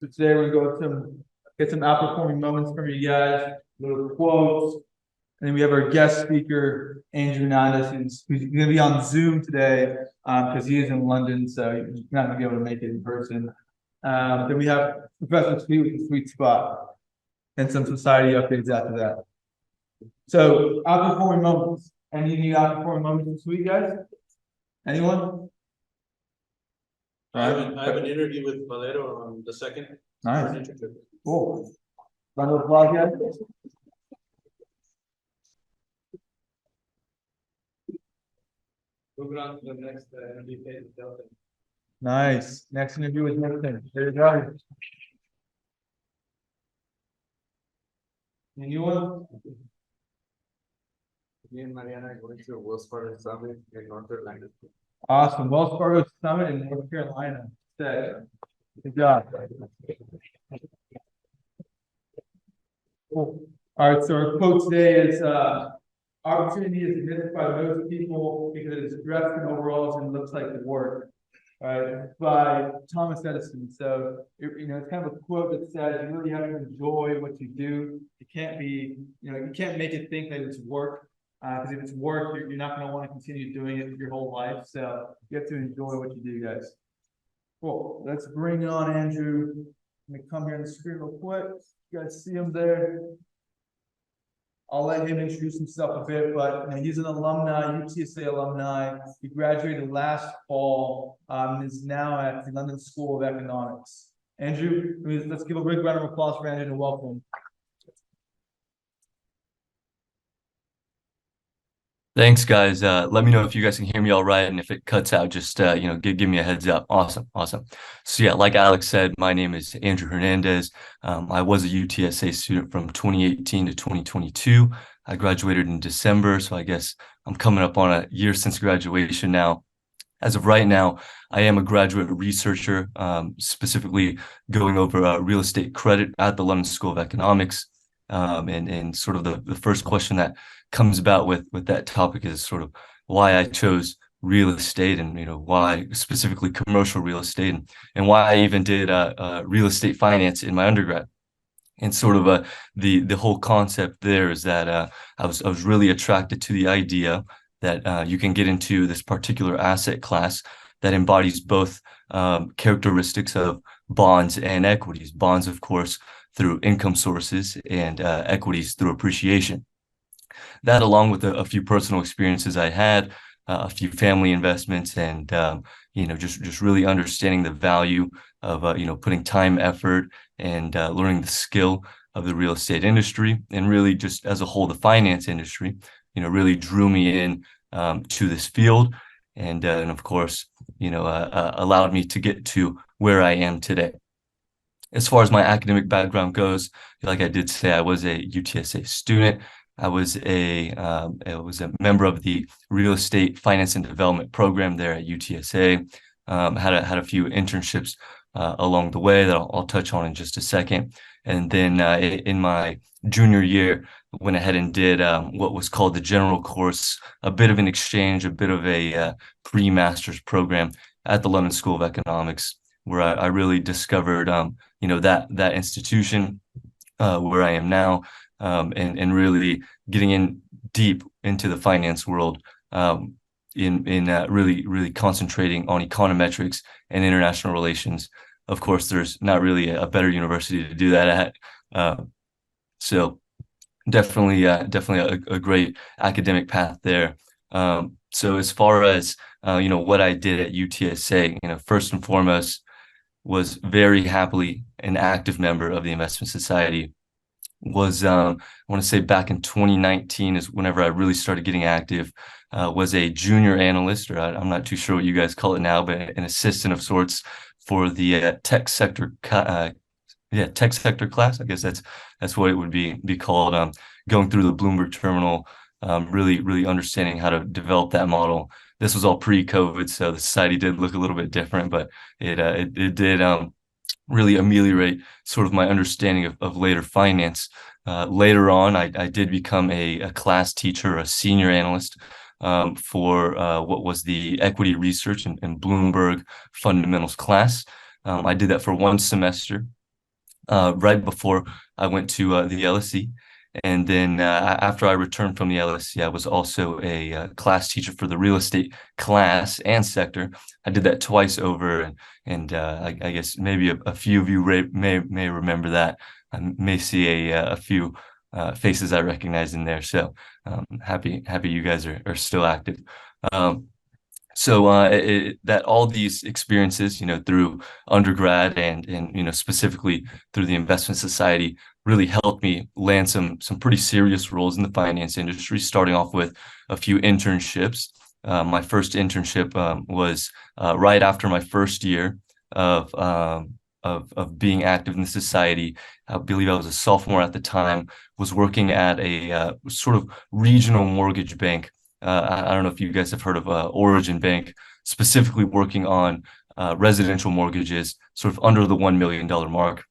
So today we're going to go get some outperforming moments from you guys, little quotes, and then we have our guest speaker, Andrew Hernandez, who's going to be on Zoom today because he is in London, so he's not going to be able to make it in person. Then we have Professor Sweet with the Sweet Spot and some society updates after that. So outperforming moments. Any new outperforming moments this week, guys? Anyone? I have an interview with Valero on the 2nd. Nice. Cool. Round of applause, guys. Moving on to the next interview phase of Delta. Nice. Next interview with Milton. There you go. Anyone? Me and Mariana are going to a Wells Fargo Summit in North Carolina. Awesome. Wells Fargo Summit in North Carolina. Good job. Cool. All right, so our quote today is opportunity is missed by most people because it is dressed in overalls and looks like the work. All right, by Thomas Edison. So it's kind of a quote that says you really have to enjoy what you do. It can't be, you can't make it think that it's work. Because if it's work, you're not going to want to continue doing it your whole life. So you have to enjoy what you do, guys. Cool. Let's bring on Andrew. I'm going to come here on the screen real quick. You guys see him there? I'll let him introduce himself a bit, but he's an alumni, UTSA alumni. He graduated last fall and is now at the London School of Economics. Andrew, let's give a big round of applause for Andrew and welcome him. Thanks, guys. Let me know if you guys can hear me all right, and if it cuts out, just give me a heads up. Awesome. So yeah, like Alex said, my name is Andrew Hernandez. I was a UTSA student from 2018 to 2022. I graduated in December, so I guess I'm coming up on a year since graduation now. As of right now, I am a graduate researcher, specifically going over real estate credit at the London School of Economics. And sort of the first question that comes about with that topic is sort of why I chose real estate and why specifically commercial real estate and why I even did real estate finance in my undergrad. And sort of the whole concept there is that I was really attracted to the idea that you can get into this particular asset class that embodies both characteristics of bonds and equities. Bonds, of course, through income sources, and equities through appreciation. That, along with a few personal experiences I had, a few family investments, and just really understanding the value of putting time, effort, and learning the skill of the real estate industry, and really just as a whole the finance industry, really drew me in to this field, and of course allowed me to get to where I am today. As far as my academic background goes, like I did say, I was a UTSA student. I was a member of the real estate finance and development program there at UTSA. Had a few internships along the way that I'll touch on in just a second. And then in my junior year, went ahead and did what was called the general course, a bit of an exchange, a bit of a pre-master's program at the London School of Economics, where I really discovered that institution where I am now, and really getting in deep into the finance world, in really concentrating on econometrics and international relations. Of course, there's not really a better university to do that at. So definitely a great academic path there. So as far as what I did at UTSA, first and foremost, was very happily an active member of the Investment Society. Was I want to say back in 2019 is whenever I really started getting active. Was a junior analyst, or I'm not too sure what you guys call it now, but an assistant of sorts for the tech sector class. I guess that's what it would be called. Going through the Bloomberg terminal, really understanding how to develop that model. This was all pre-COVID, so the society did look a little bit different, but it did really ameliorate sort of my understanding of later finance. Later on, I did become a class teacher, a senior analyst for what was the equity research and Bloomberg fundamentals class. I did that for one semester. right before I went to the LSE. And then after I returned from the LSE, I was also a class teacher for the real estate class and sector. I did that twice over, and I guess maybe a few of you may remember that. I may see a few faces I recognize in there. So happy you guys are still active. Um, that all these experiences, through undergrad and specifically through the investment society, really helped me land some pretty serious roles in the finance industry, starting off with a few internships. My first internship was right after my first year of being active in the society. I believe I was a sophomore at the time, was working at a sort of regional mortgage bank. I don't know if you guys have heard of Origin Bank, specifically working on residential mortgages, sort of under the $1 million mark.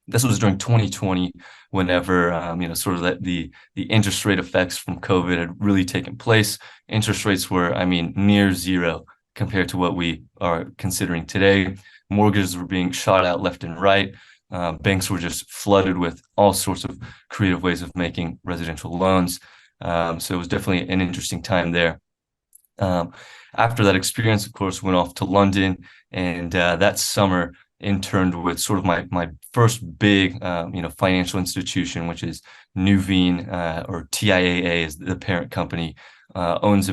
This was during 2020, whenever sort of the interest rate effects from COVID had really taken place. Interest rates were, I mean, near zero compared to what we are considering today. Mortgages were being shot out left and right. Banks were just flooded with all sorts of creative ways of making residential loans. So it was definitely an interesting time there. After that experience, of course, went off to London, and that summer interned with sort of my first big financial institution, which is Nuveen, or TIAA is the parent company, owns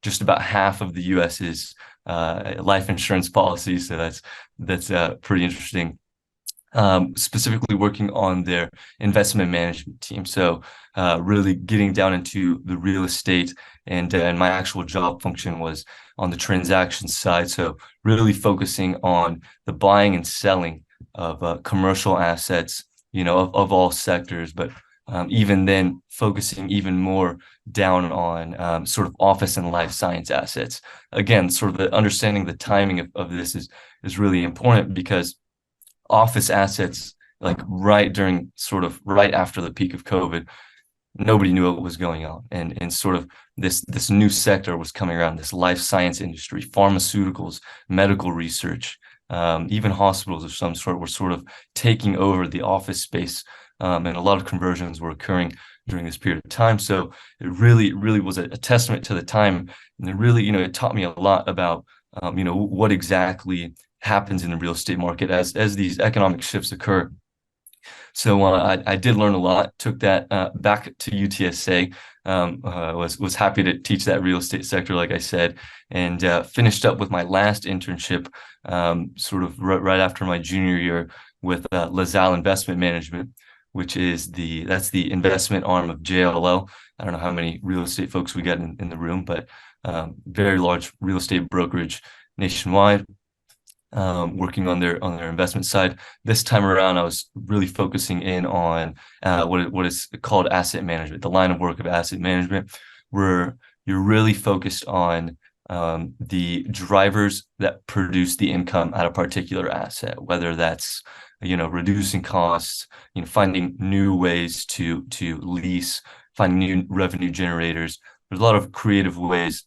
just about half of the US's life insurance policies. So that's pretty interesting. Specifically working on their investment management team. So really getting down into the real estate, and my actual job function was on the transaction side. So really focusing on the buying and selling of commercial assets, of all sectors, but even then focusing even more down on sort of office and life science assets. Again, sort of the understanding the timing of this is really important, because office assets, like right after the peak of COVID, nobody knew what was going on, and sort of this new sector was coming around, this life science industry, pharmaceuticals, medical research, even hospitals of some sort were sort of taking over the office space, and a lot of conversions were occurring during this period of time. So it really was a testament to the time, and it really, it taught me a lot about what exactly happens in the real estate market as these economic shifts occur. So I did learn a lot, took that back to UTSA, was happy to teach that real estate sector, like I said, and finished up with my last internship sort of right after my junior year with LaSalle Investment Management, which is that's the investment arm of JLL. I don't know how many real estate folks we got in the room, but very large real estate brokerage nationwide. Working on their investment side. This time around, I was really focusing in on what is called asset management, the line of work of asset management, where you're really focused on the drivers that produce the income at a particular asset, whether that's reducing costs, finding new ways to lease, finding new revenue generators. There's a lot of creative ways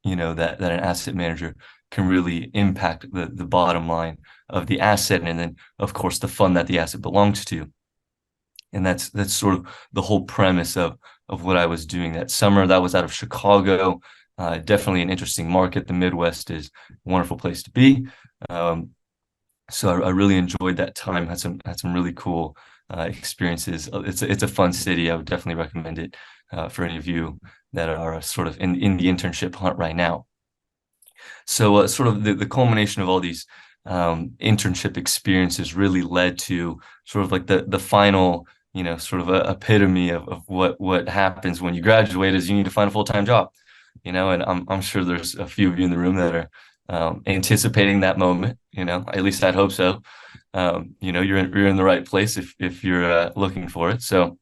that an asset manager can really impact the bottom line of the asset, and then of course the fund that the asset belongs to. And that's sort of the whole premise of what I was doing that summer. That was out of Chicago. Definitely an interesting market. The Midwest is a wonderful place to be. So I really enjoyed that time. Had some really cool experiences. It's a fun city. I would definitely recommend it for any of you that are sort of in the internship hunt right now. So sort of the culmination of all these internship experiences really led to sort of like the final, sort of a epitome of what happens when you graduate is you need to find a full-time job, and I'm sure there's a few of you in the room that are anticipating that moment, at least I'd hope so. You're in the right place if you're looking for it. So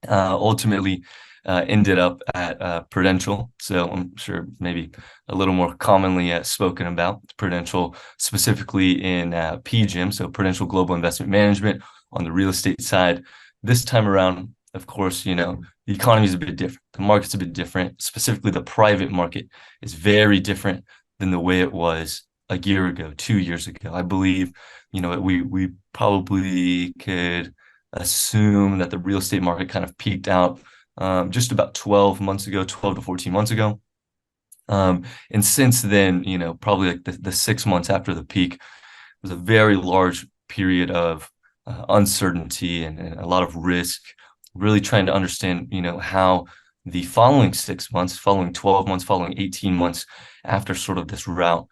ultimately ended up at Prudential. So I'm sure maybe a little more commonly spoken about Prudential, specifically in PGIM, so Prudential Global Investment Management on the real estate side. This time around, of course, the economy is a bit different. The market's a bit different. Specifically, the private market is very different than the way it was a year ago, 2 years ago. I believe, we probably could assume that the real estate market kind of peaked out just about 12 months ago, 12 to 14 months ago. And since then, probably like the 6 months after the peak was a very large period of uncertainty and a lot of risk, really trying to understand, how the following 6 months, following 12 months, following 18 months after sort of this route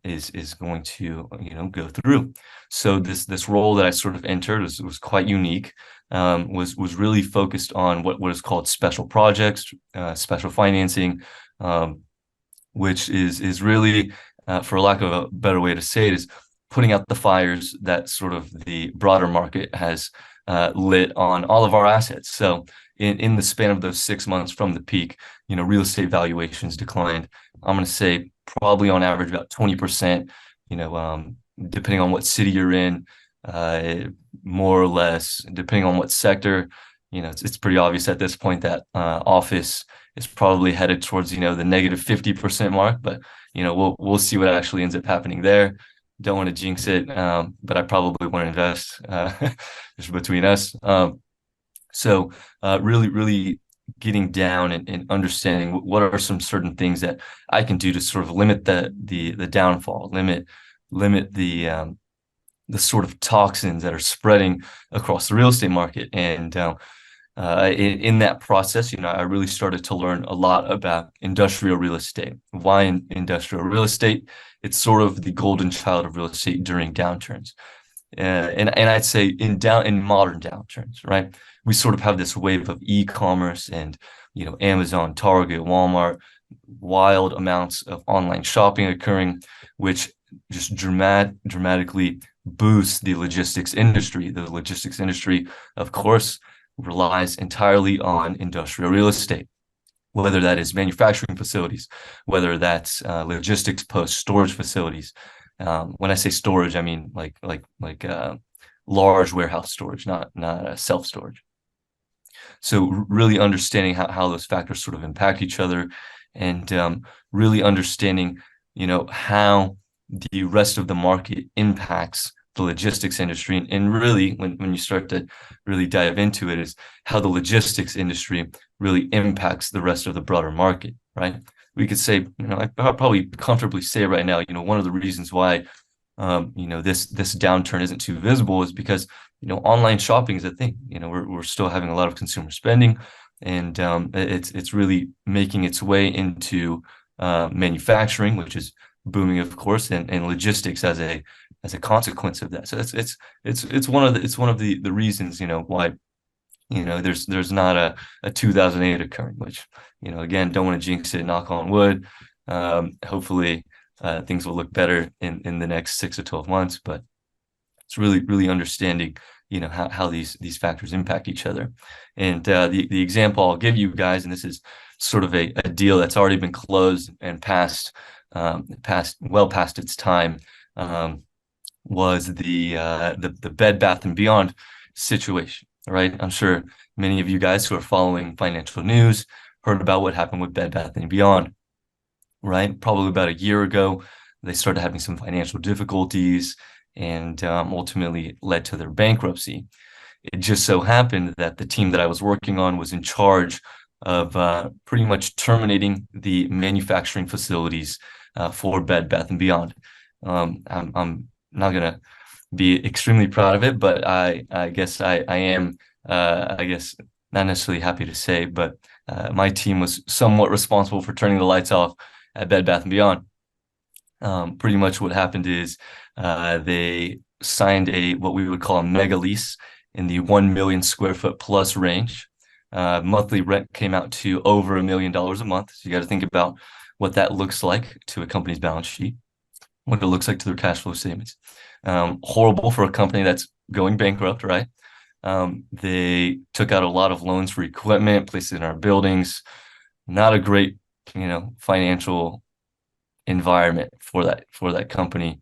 is going to, go through. So this role that I sort of entered was quite unique. Was really focused on what is called special projects, special financing, which is really, for lack of a better way to say it, is putting out the fires that sort of the broader market has lit on all of our assets. So in the span of those 6 months from the peak, real estate valuations declined. I'm going to say probably on average about 20%, depending on what city you're in, more or less, depending on what sector. It's pretty obvious at this point that office is probably headed towards, the negative 50% mark, but, we'll see what actually ends up happening there. Don't want to jinx it, but I probably want to invest just between us. So really, really getting down and understanding what are some certain things that I can do to sort of limit the downfall, limit the sort of toxins that are spreading across the real estate market. And in that process, I really started to learn a lot about industrial real estate. Why industrial real estate? It's sort of the golden child of real estate during downturns. And I'd say in modern downturns, right? We sort of have this wave of e-commerce and, Amazon, Target, Walmart, wild amounts of online shopping occurring, which just dramatically boosts the logistics industry. The logistics industry, of course, relies entirely on industrial real estate, whether that is manufacturing facilities, whether that's logistics post storage facilities. When I say storage, I mean like large warehouse storage, not self-storage. So really understanding how those factors sort of impact each other, and really understanding, how the rest of the market impacts the logistics industry. And really, when you start to really dive into it, is how the logistics industry really impacts the rest of the broader market, right? We could say, I probably comfortably say right now, one of the reasons why, this downturn isn't too visible is because, online shopping is a thing. We're still having a lot of consumer spending, and it's really making its way into manufacturing, which is booming, of course, and logistics as a consequence of that. So it's one of the reasons, why, there's not a 2008 occurring, which, again, don't want to jinx it, knock on wood. Hopefully things will look better in the next 6 to 12 months, but it's really understanding, how these factors impact each other. And the example I'll give you guys, and this is sort of a deal that's already been closed and past its time, was the Bed Bath and Beyond situation, right? I'm sure many of you guys who are following financial news heard about what happened with Bed Bath and Beyond, right? Probably about a year ago, they started having some financial difficulties, and ultimately led to their bankruptcy. It just so happened that the team that I was working on was in charge of pretty much terminating the manufacturing facilities for Bed Bath and Beyond. I'm not gonna be extremely proud of it, but I guess I am, I guess not necessarily happy to say, but my team was somewhat responsible for turning the lights off at Bed Bath and Beyond. Pretty much what happened is they signed what we would call a mega lease in the 1 million square foot plus range. Monthly rent came out to over $1 million a month. So you got to think about what that looks like to a company's balance sheet, what it looks like to their cash flow statements. Horrible for a company that's going bankrupt, right? They took out a lot of loans for equipment, placed it in our buildings. Not a great, financial environment for that company.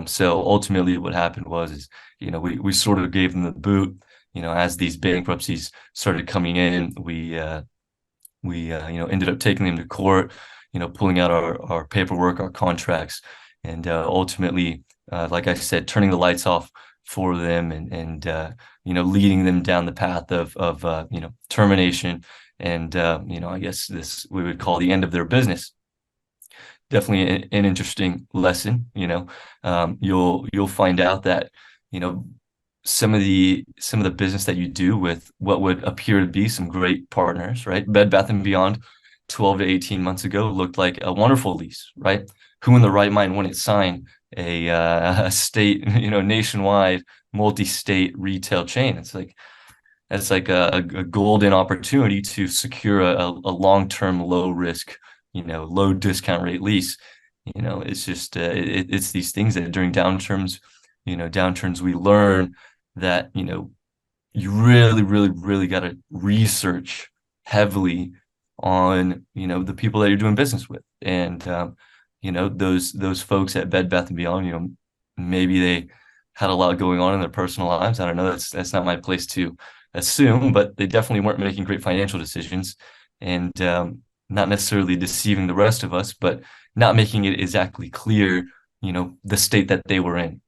So ultimately what happened was we sort of gave them the boot, as these bankruptcies started coming in. We ended up taking them to court, pulling out our paperwork, our contracts, and ultimately, like I said, turning the lights off for them and leading them down the path of termination and I guess this we would call the end of their business. Definitely an interesting lesson. You'll find out that you know some of the business that you do with what would appear to be some great partners, right? Bed Bath and Beyond 12 to 18 months ago looked like a wonderful lease, right? Who in the right mind wouldn't sign a state, nationwide multi-state retail chain? It's like a golden opportunity to secure a long-term, low risk, low discount rate lease. It's just it's these things that during downturns we learn that you really, really, really got to research heavily on the people that you're doing business with, and those folks at Bed Bath and Beyond, maybe they had a lot going on in their personal lives. I don't know. That's not my place to assume, but they definitely weren't making great financial decisions, and not necessarily deceiving the rest of us, but not making it exactly clear, the state that they were in.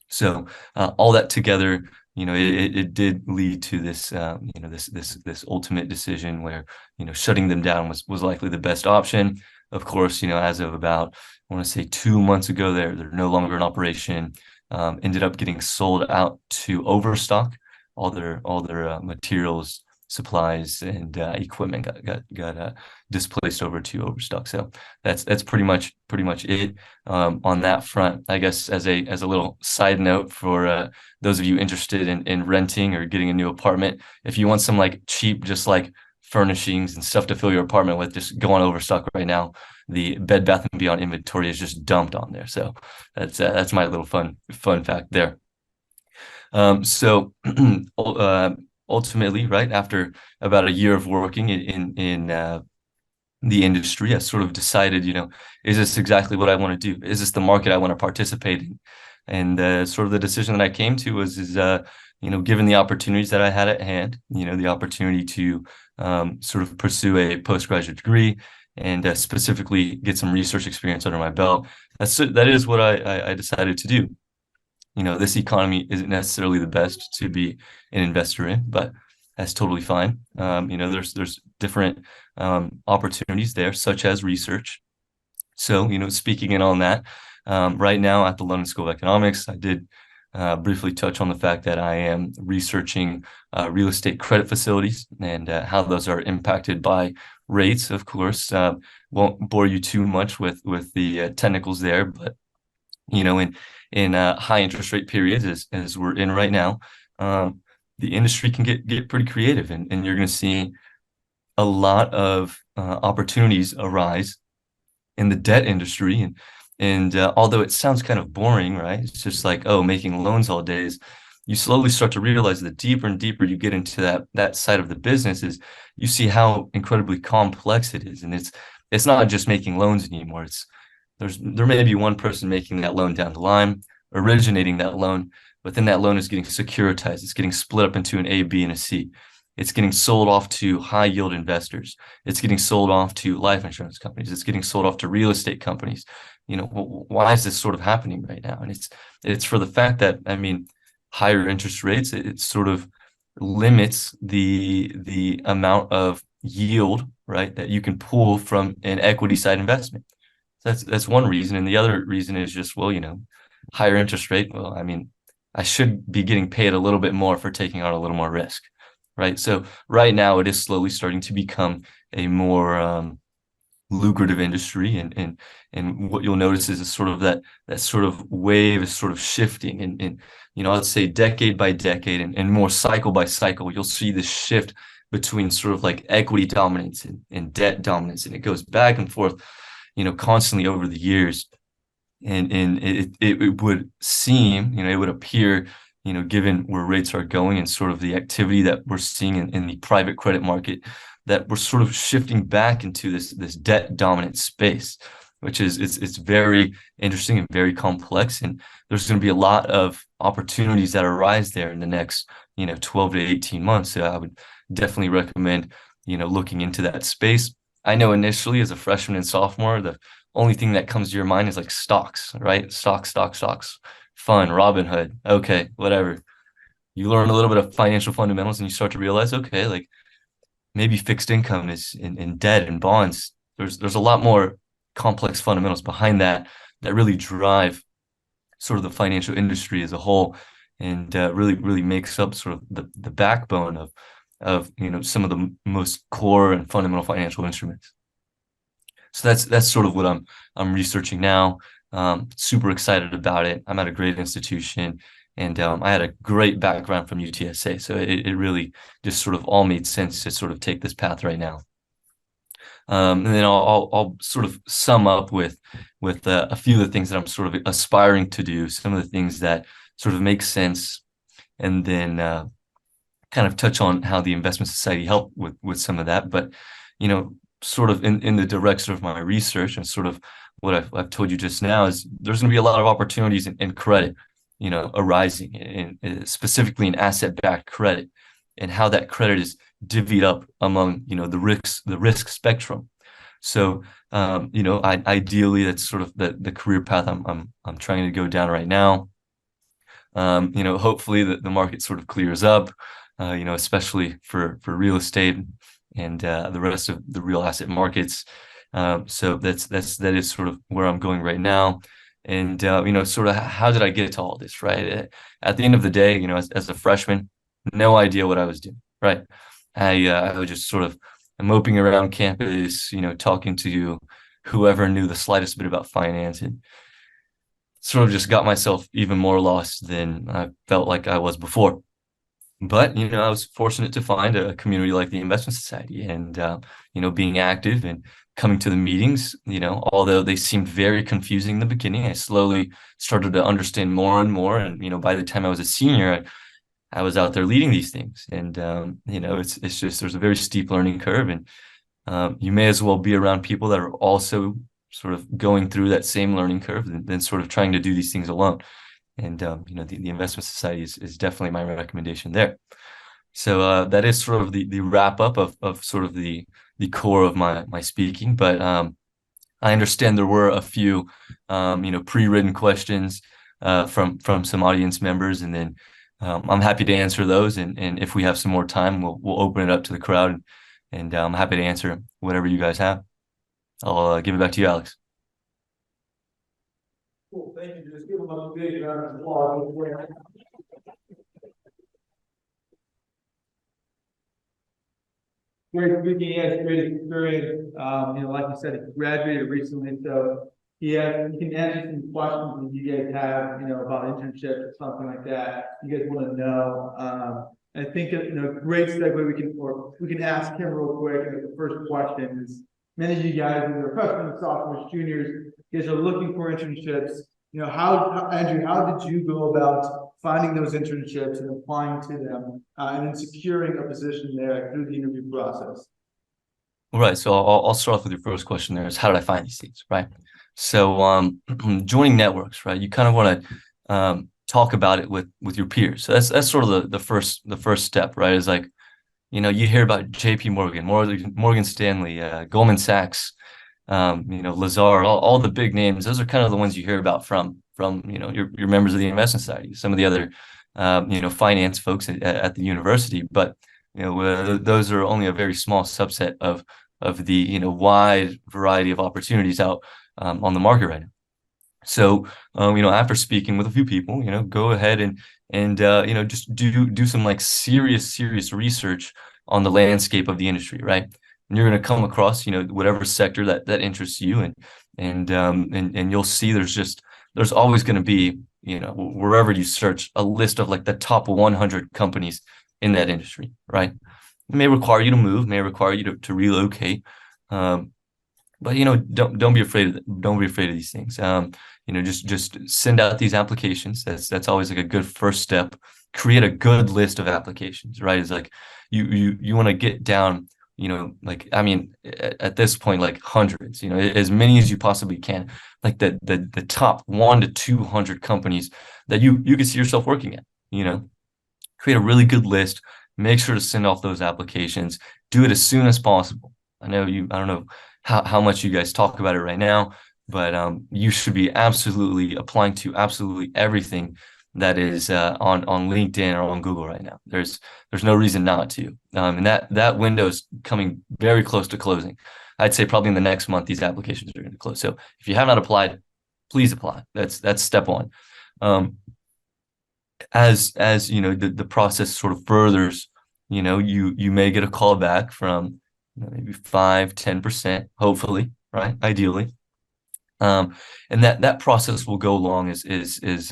So all that together, it did lead to this, this ultimate decision where, shutting them down was likely the best option. Of course, as of about, I want to say 2 months ago, they're no longer in operation. Ended up getting sold out to Overstock. All their materials, supplies, and equipment got displaced over to Overstock. So that's pretty much it on that front. I guess as a little side note for those of you interested in renting or getting a new apartment, if you want some like cheap, just like furnishings and stuff to fill your apartment with, just go on Overstock right now. The Bed Bath and Beyond inventory is just dumped on there. So that's my little fun fact there. So ultimately, right after about a year of working in the industry, I sort of decided, is this exactly what I want to do? Is this the market I want to participate in? And sort of the decision that I came to was, given the opportunities that I had at hand, the opportunity to sort of pursue a postgraduate degree and specifically get some research experience under my belt. That is what I decided to do. This economy isn't necessarily the best to be an investor in, but that's totally fine. There's different opportunities there, such as research. So, speaking in on that, right now at the London School of Economics, I did briefly touch on the fact that I am researching real estate credit facilities and how those are impacted by rates. Of course, won't bore you too much with the technicals there, but in high interest rate periods as we're in right now, the industry can get pretty creative, and you're going to see a lot of opportunities arise in the debt industry. And although it sounds kind of boring, right? It's just like, oh, making loans all day. You slowly start to realize that deeper and deeper you get into that side of the business, is you see how incredibly complex it is. And it's not just making loans anymore. There may be one person making that loan down the line, originating that loan, but then that loan is getting securitized. It's getting split up into an A, B, and a C. It's getting sold off to high yield investors. It's getting sold off to life insurance companies. It's getting sold off to real estate companies. Why is this sort of happening right now? And it's for the fact that, higher interest rates, it sort of limits the amount of yield, right, that you can pull from an equity side investment. That's one reason. And the other reason is just, well, higher interest rate. Well, I should be getting paid a little bit more for taking on a little more risk, right? So right now it is slowly starting to become a more lucrative industry, and what you'll notice is sort of that sort of wave is sort of shifting, and I'd say decade by decade and more cycle by cycle, you'll see this shift between sort of like equity dominance and debt dominance, and it goes back and forth, constantly over the years. And it would seem, it would appear, given where rates are going and sort of the activity that we're seeing in the private credit market, that we're sort of shifting back into this debt dominant space, which is it's very interesting and very complex. And there's going to be a lot of opportunities that arise there in the next 12 to 18 months. So I would definitely recommend looking into that space. I know initially as a freshman and sophomore, the only thing that comes to your mind is like stocks, right? Stocks. Fun, Robinhood. Okay, whatever. You learn a little bit of financial fundamentals and you start to realize, okay, like maybe fixed income is in debt and bonds. There's a lot more complex fundamentals behind that really drive sort of the financial industry as a whole, and really makes up sort of the backbone of some of the most core and fundamental financial instruments. So that's sort of what I'm researching now. Super excited about it. I'm at a great institution, and I had a great background from UTSA, so it really just sort of all made sense to sort of take this path right now. And then I'll sort of sum up with a few of the things that I'm sort of aspiring to do, some of the things that sort of make sense, and then kind of touch on how the investment society helped with some of that. But sort of in the direction of my research and sort of what I've told you just now is there's going to be a lot of opportunities in credit, arising, in specifically in asset-backed credit, and how that credit is divvied up among the risk spectrum. So ideally that's sort of the career path I'm trying to go down right now. Hopefully the market sort of clears up, especially for real estate and the rest of the real asset markets. So that is sort of where I'm going right now. And sort of how did I get to all this, right? At the end of the day, as a freshman, no idea what I was doing, right? I was just sort of moping around campus, talking to whoever knew the slightest bit about finance, and sort of just got myself even more lost than I felt like I was before. But I was fortunate to find a community like the Investment Society, and being active and coming to the meetings. Although they seemed very confusing in the beginning, I slowly started to understand more and more. And by the time I was a senior, I was out there leading these things. And it's just there's a very steep learning curve, and you may as well be around people that are also sort of going through that same learning curve than sort of trying to do these things alone. And the Investment Society is definitely my recommendation there. So that is sort of the wrap up of sort of the core of my speaking. But I understand there were a few pre-written questions from some audience members, and then I'm happy to answer those. And if we have some more time, we'll open it up to the crowd, and I'm happy to answer whatever you guys have. I'll give it back to you, Alex. Cool, thank you. Just give them a big round of applause. Great speaking, he has great experience. Like you said, he graduated recently, so he can answer some questions that you guys have, about internships or something like that. You guys want to know. I think great segue. We can ask him real quick. And the first question is: many of you guys, either freshmen, sophomores, juniors, you guys are looking for internships. Andrew, how did you go about finding those internships and applying to them, and then securing a position there through the interview process? All right, so I'll start off with your first question there is how did I find these things, right? So joining networks, right? You kind of want to talk about it with your peers. So that's sort of the first step, right? Is like, you hear about JP Morgan Stanley, Goldman Sachs, Lazard, all the big names. Those are kind of the ones you hear about from your members of the Investment Society, some of the other finance folks at the university. But those are only a very small subset of the wide variety of opportunities out on the market right now. So after speaking with a few people, go ahead and just do some like serious there's on the landscape of the industry, right? And you're going to come across, whatever sector that interests you, and you'll see there's always going to be, wherever you search, a list of like the top 100 companies in that industry, right? It may require you to move, may require you to relocate, but don't be afraid of these things. Just send out these applications. That's always like a good first step. Create a good list of applications, right? It's like you want to get down, at this point, like hundreds, as many as you possibly can, like the top 1 to 200 companies that you can see yourself working at. Create a really good list. Make sure to send off those applications. Do it as soon as possible. I don't know how much you guys talk about it right now, but you should be absolutely applying to absolutely everything that is on LinkedIn or on Google right now. There's no reason not to. And that window is coming very close to closing. I'd say probably in the next month these applications are going to close. So if you have not applied, please apply. That's step one. As you know, the process sort of furthers, you may get a call back from maybe 5-10%, hopefully, right? Ideally. And that process will go along is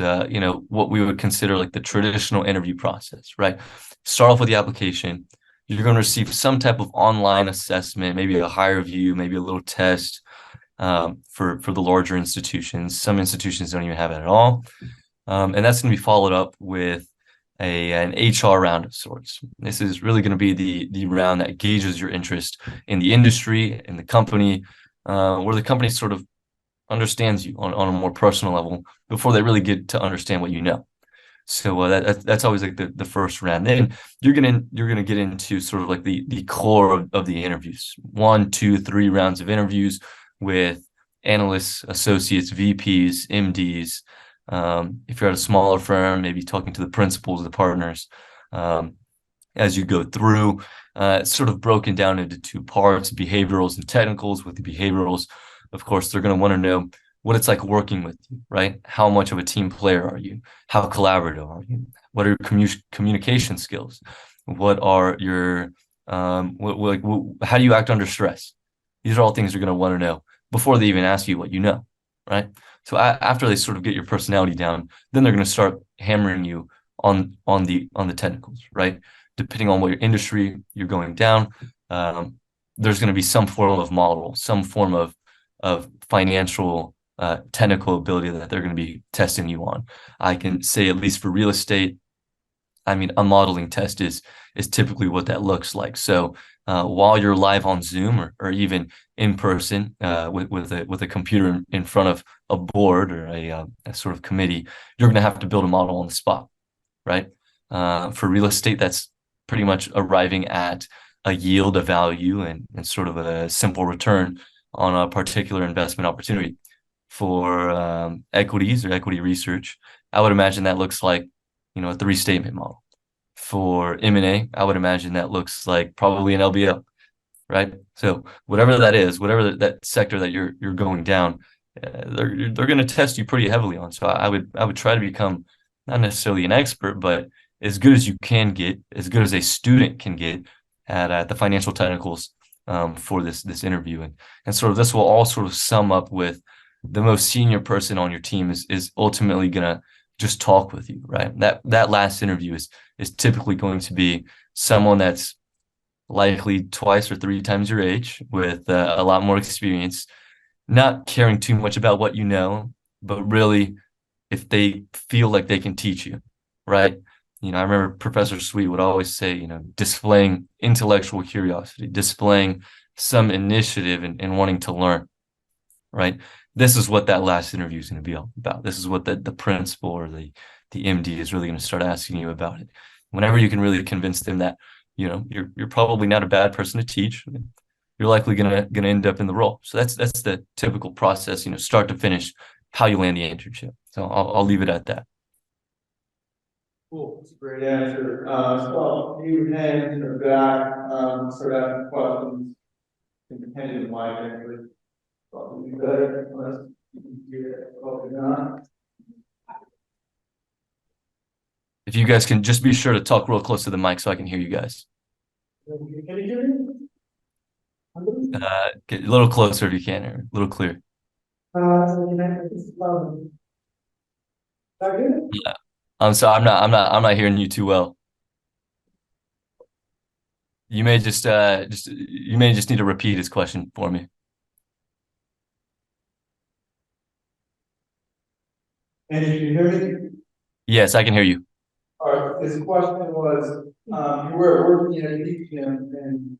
what we would consider like the traditional interview process, right? Start off with the application. You're going to receive some type of online assessment, maybe a higher view, maybe a little test for the larger institutions. Some institutions don't even have it at all. And that's going to be followed up with an HR round of sorts. This is really going to be the round that gauges your interest in the industry, in the company, where the company sort of understands you on a more personal level before they really get to understand what you know. So that's always like the first round. Then you're gonna get into sort of like the core of the interviews. 1, 2, 3 rounds of interviews with analysts, associates, VPs, MDs. If you're at a smaller firm, maybe talking to the principals, the partners, as you go through. It's sort of broken down into 2 parts, behaviorals and technicals. With the behaviorals, of course, they're going to want to know what it's like working with you, right? How much of a team player are you? How collaborative are you? What are your communication skills? What are your how do you act under stress? These are all things they're going to want to know before they even ask you what you know, right? So after they sort of get your personality down, then they're going to start hammering you on the technicals, right? Depending on what your industry you're going down, there's going to be some form of model, some form of financial technical ability that they're going to be testing you on. I can say, at least for real estate, I mean, a modeling test is typically what that looks like. So while you're live on Zoom or even in person with a computer in front of a board or a sort of committee, you're going to have to build a model on the spot, right? For real estate, that's pretty much arriving at a yield, a value, and sort of a simple return on a particular investment opportunity. For equities or equity research, I would imagine that looks like, a 3-statement model. For M&A, I would imagine that looks like probably an LBO, right? So whatever that is, whatever that sector that you're going down, they're going to test you pretty heavily on. So I would try to become not necessarily an expert, but as good as you can get, as good as a student can get at the financial technicals for this interview. And sort of this will all sort of sum up with the most senior person on your team is ultimately going to just talk with you, right? That last interview is typically going to be someone that's likely 2 or 3 times your age with a lot more experience, not caring too much about what you know, but really if they feel like they can teach you, right? I remember Professor Sweet would always say, displaying intellectual curiosity, displaying some initiative in wanting to learn, right? This is what that last interview is going to be all about. This is what the principal or the MD is really going to start asking you about it. Whenever you can really convince them that, you're probably not a bad person to teach, you're likely gonna end up in the role. So that's the typical process, start to finish, how you land the internship. So I'll leave it at that. Cool, that's a great answer. So you hands in the back, start asking questions, independent of my actually. Probably better unless you can hear it, probably not. If you guys can just be sure to talk real close to the mic so I can hear you guys. Can you hear me? Get a little closer if you can, or a little clearer. Yeah. I'm not hearing you too well. You may just need to repeat his question for me. And you can hear me? Yes, I can hear you. All right, his question was, you were working at a gym and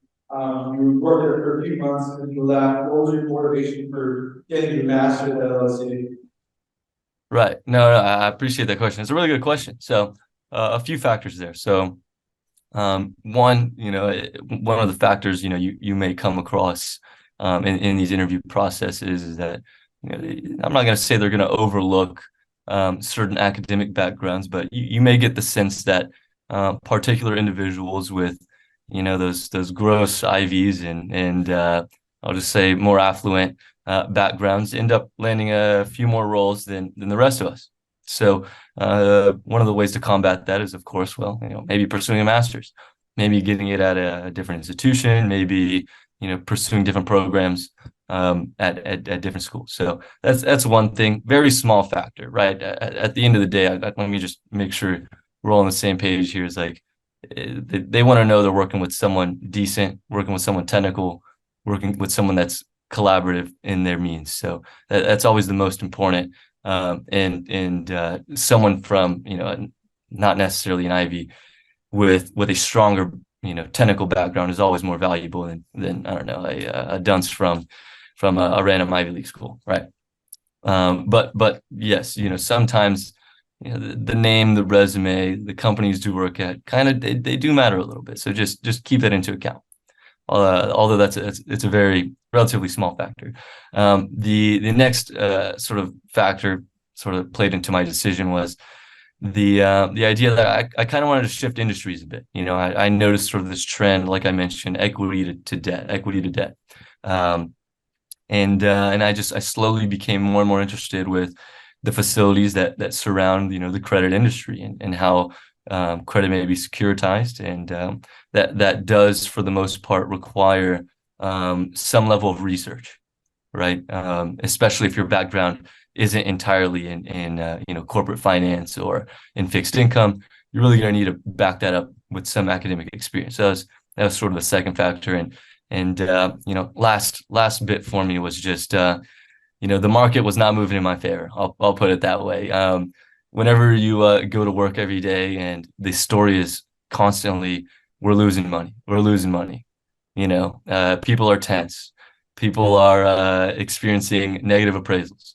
you worked there for a few months and you left. What was your motivation for getting your master's at LSE? Right. No, I appreciate that question. It's a really good question. So a few factors there. So one, one of the factors, you may come across in these interview processes is that I'm not going to say they're going to overlook certain academic backgrounds, but you may get the sense that particular individuals with, those gross IVs and I'll just say more affluent backgrounds end up landing a few more roles than the rest of us. So one of the ways to combat that is, of course, well, maybe pursuing a master's, maybe getting it at a different institution, maybe, pursuing different programs at different schools. So that's one thing, very small factor, right? At the end of the day, let me just make sure we're all on the same page here. Is like they want to know they're working with someone decent, working with someone technical, working with someone that's collaborative in their means. So that's always the most important. And someone from, not necessarily an Ivy with a stronger, technical background is always more valuable than I don't know, a dunce from a random Ivy League school, right? But yes, sometimes the name, the resume, the companies do work at kind of they do matter a little bit. So just keep that into account. Although it's a very relatively small factor. The next sort of factor sort of played into my decision was the idea that I kind of wanted to shift industries a bit. I noticed sort of this trend, like I mentioned, equity to debt. And I slowly became more and more interested with the facilities that surround, the credit industry and how credit may be securitized, and that does, for the most part, require some level of research, right? Especially if your background isn't entirely in corporate finance or in fixed income, you're really going to need to back that up with some academic experience. So that was sort of the second factor, and last bit for me was just the market was not moving in my favor. I'll put it that way. Whenever you go to work every day and the story is constantly, we're losing money. People are tense. People are experiencing negative appraisals.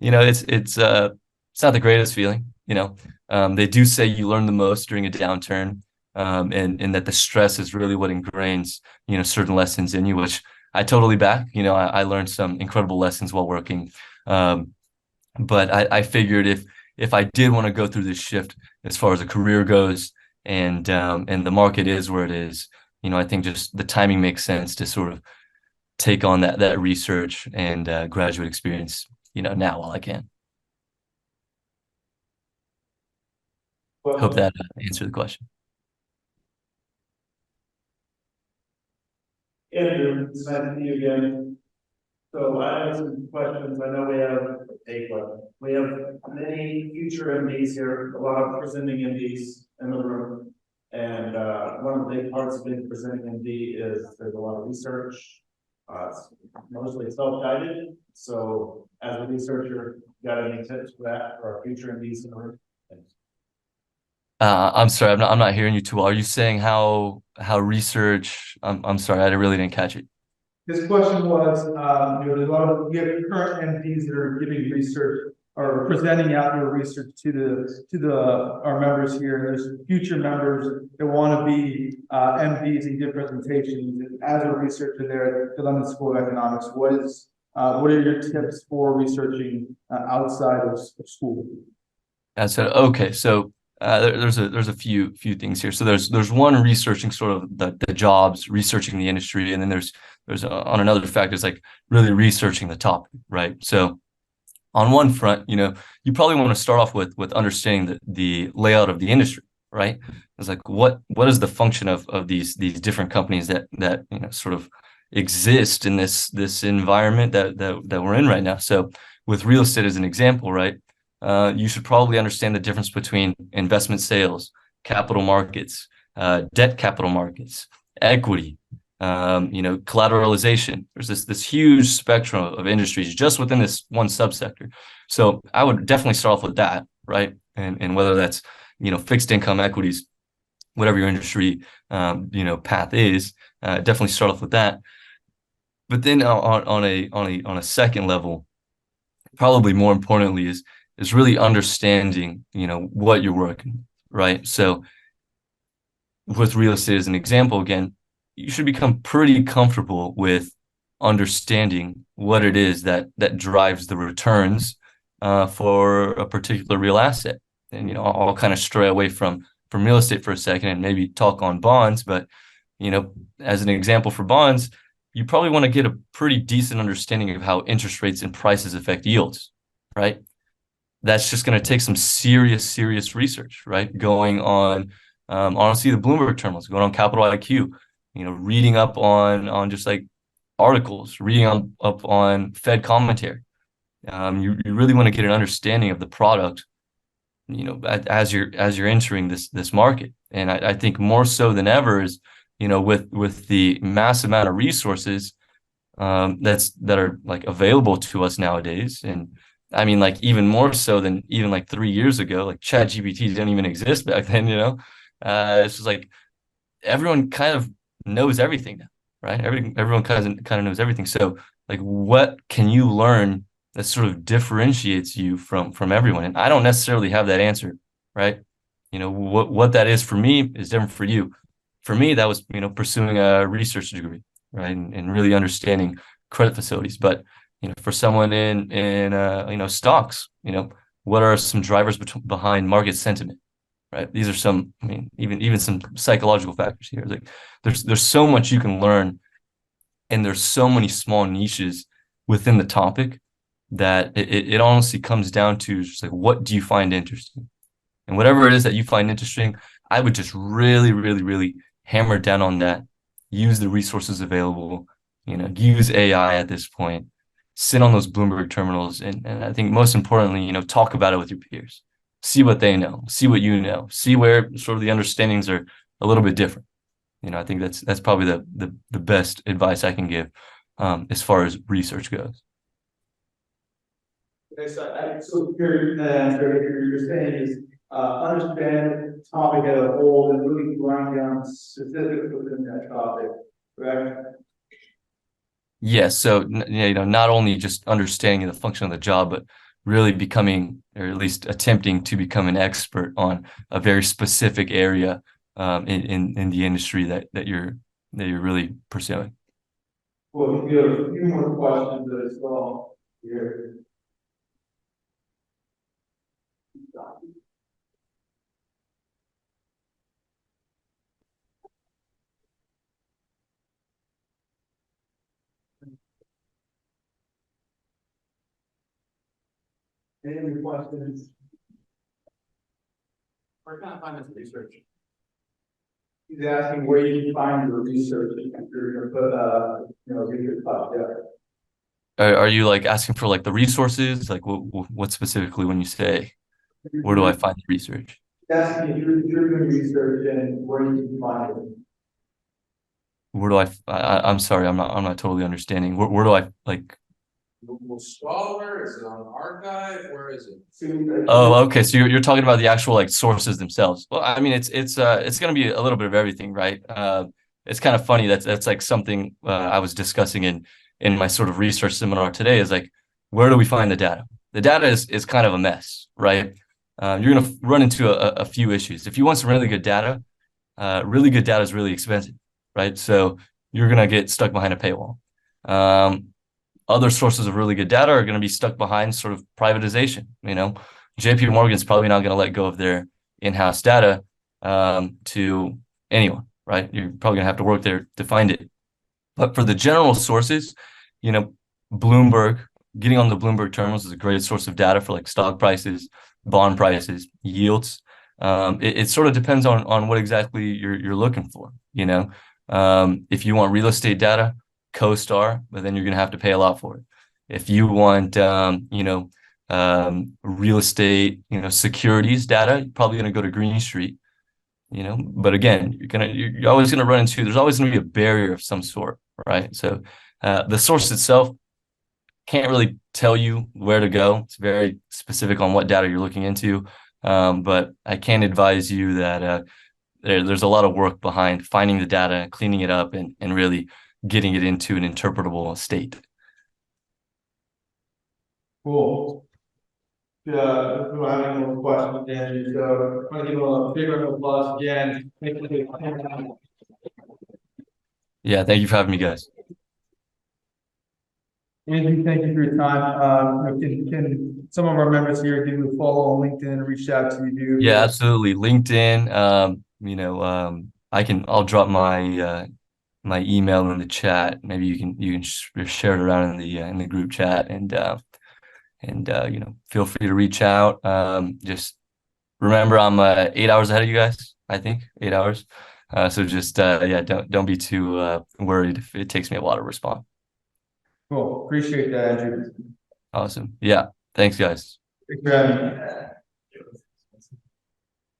It's not the greatest feeling. They do say you learn the most during a downturn, and that the stress is really what ingrains, certain lessons in you, which I totally back. I learned some incredible lessons while working. But I figured if I did want to go through this shift as far as a career goes, and the market is where it is, I think just the timing makes sense to sort of take on that research and graduate experience, now while I can. Hope that answered the question. Andrew, it's nice to see you again. So I have some questions. I know we have a question. We have many future MDs here, a lot of presenting MDs in the room. And one of the big parts of being presenting MD is there's a lot of research. It's mostly self-guided. So as a researcher, got any tips for that for our future MDs in the room? Thanks. I'm sorry, I'm not hearing you too well. Are you saying how research? I'm sorry, I really didn't catch it. This question was, there's a lot of we have current MDs that are giving research or presenting out their research to our members here. There's future members that want to be MDs and give presentations. And as a researcher there at the London School of Economics, what are your tips for researching outside of school? Okay, so there's a few things here. So there's one, researching sort of the jobs, researching the industry, and then there's on another factor, it's like really researching the topic, right? So on one front, you probably want to start off with understanding the layout of the industry, right? It's like what is the function of these different companies that sort of exist in this environment that we're in right now. So with real estate as an example, right? You should probably understand the difference between investment sales, capital markets, debt capital markets, equity, collateralization. There's this huge spectrum of industries just within this one subsector. So I would definitely start off with that, right? And whether that's, fixed income, equities, whatever your industry, path is, definitely start off with that. But then on a second level, probably more importantly is really understanding, what you're working, right? So with real estate as an example, again, you should become pretty comfortable with understanding what it is that drives the returns for a particular real asset. And I'll kind of stray away from real estate for a second and maybe talk on bonds. But as an example for bonds, you probably want to get a pretty decent understanding of how interest rates and prices affect yields, right? That's just going to take some serious research, right? Going on, honestly, the Bloomberg terminals, going on Capital IQ, reading up on just like articles, reading up on Fed commentary. You really want to get an understanding of the product, as you're entering this market. And I think more so than ever is, with the massive amount of resources that are like available to us nowadays. And I mean, like even more so than even like 3 years ago, like ChatGPT didn't even exist back then, it's just like everyone kind of knows everything now, right? Everyone kind of knows everything. So like, what can you learn that sort of differentiates you from everyone? And I don't necessarily have that answer, right? What that is for me is different for you. For me, that was pursuing a research degree, right, and really understanding credit facilities. But for someone in stocks, what are some drivers behind market sentiment? Right. These are some, I mean, even some psychological factors here. Like there's so much you can learn, and there's so many small niches within the topic that it honestly comes down to just like, what do you find interesting? And whatever it is that you find interesting, I would just really hammer down on that. Use the resources available, use AI at this point, sit on those Bloomberg terminals, and I think most importantly, talk about it with your peers. See what they know, see what you know, see where sort of the understandings are a little bit different. I think that's probably the best advice I can give as far as research goes. Okay, so you're saying is understand the topic as a whole and really grind down specifics within that topic, correct? Yes. So, not only just understanding the function of the job, but really becoming, or at least attempting to become an expert on a very specific area in the industry that you're really pursuing. Well, we have a few more questions as well here. Any questions? Where can I find this research? He's asking where you can find your research if you're gonna put get your top, yeah. Are you like asking for like the resources? Like what specifically when you say, where do I find the research? Asking if you're doing research and where you can find it. Where do I'm sorry, I'm not totally understanding. Where do I like? Google Scholar, is it on Archive, where is it? Oh, okay. So you're talking about the actual like sources themselves. Well, I mean, it's going to be a little bit of everything, right? It's kind of funny. That's like something I was discussing in my sort of research seminar today. Is like, where do we find the data? The data is kind of a mess, right? You're going to run into a few issues. If you want some really good data is really expensive, right? So you're going to get stuck behind a paywall. Other sources of really good data are going to be stuck behind sort of privatization. JP Morgan's probably not going to let go of their in-house data to anyone, right? You're probably going to have to work there to find it. But for the general sources, Bloomberg, getting on the Bloomberg terminals is a great source of data for like stock prices, bond prices, yields. It sort of depends on what exactly you're looking for. If you want real estate data, CoStar, but then you're going to have to pay a lot for it. If you want, real estate, securities data, you're probably going to go to Green Street, but again, you're always going to run into, there's always going to be a barrier of some sort, right? So the source itself can't really tell you where to go. It's very specific on what data you're looking into. But I can advise you that there's a lot of work behind finding the data, cleaning it up, and really getting it into an interpretable state. Cool. We don't have any more questions, Andy, so I'm gonna give a big round of applause again. Yeah, thank you for having me, guys. Andrew, thank you for your time. Can some of our members here give you a follow on LinkedIn and reach out to you? Yeah, absolutely. LinkedIn. I'll drop my email in the chat. Maybe you can share it around in the group chat and feel free to reach out. Just remember I'm 8 hours ahead of you guys, I think 8 hours. So just yeah, don't be too worried if it takes me a while to respond. Cool. Appreciate that, Andrew. Awesome. Yeah. Thanks, guys. Thanks for having me.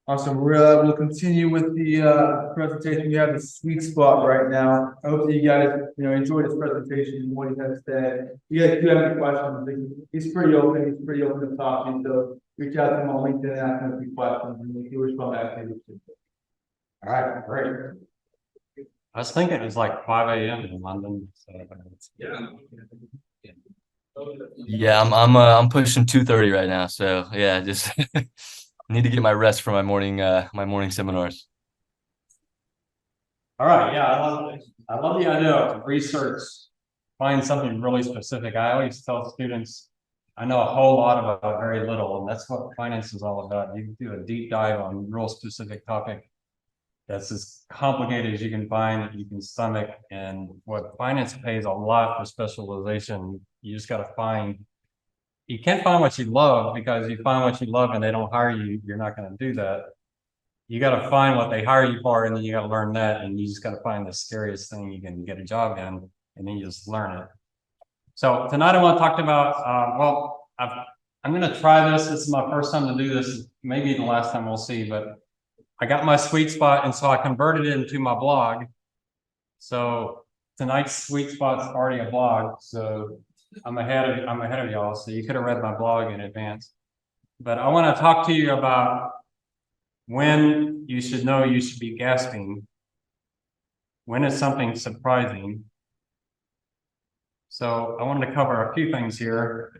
Awesome. We'll continue with the presentation. We have the sweet spot right now. I hope that you guys enjoy this presentation and what he has said. If you guys do have any questions, he's pretty open. He's pretty open to talking. So reach out to him on LinkedIn and ask him a few questions, and he'll respond back to you. All right, great. I was thinking it was like 5 a.m. in London. So Yeah, I'm pushing 2:30 right now. So yeah, just need to get my rest for my morning seminars. all right, yeah, I love the idea of research, find something really specific. I always tell students I know a whole lot about very little, and that's what finance is all about. You can do a deep dive on a real specific topic that's as complicated as you can find that you can stomach. And what finance pays a lot for specialization, you just got to find. You can't find what you love, because you find what you love and they don't hire you, you're not going to do that. You got to find what they hire you for, and then you got to learn that, and you just got to find the scariest thing you can get a job in, and then you just learn it. So tonight I want to talk about, I'm going to try this. This is my first time to do this. Maybe the last time, we'll see, but I got my sweet spot, and so I converted it into my blog. So tonight's sweet spot's already a blog. So I'm ahead of y'all. So you could have read my blog in advance. But I want to talk to you about when you should know you should be gasping. When is something surprising? So I wanted to cover a few things here.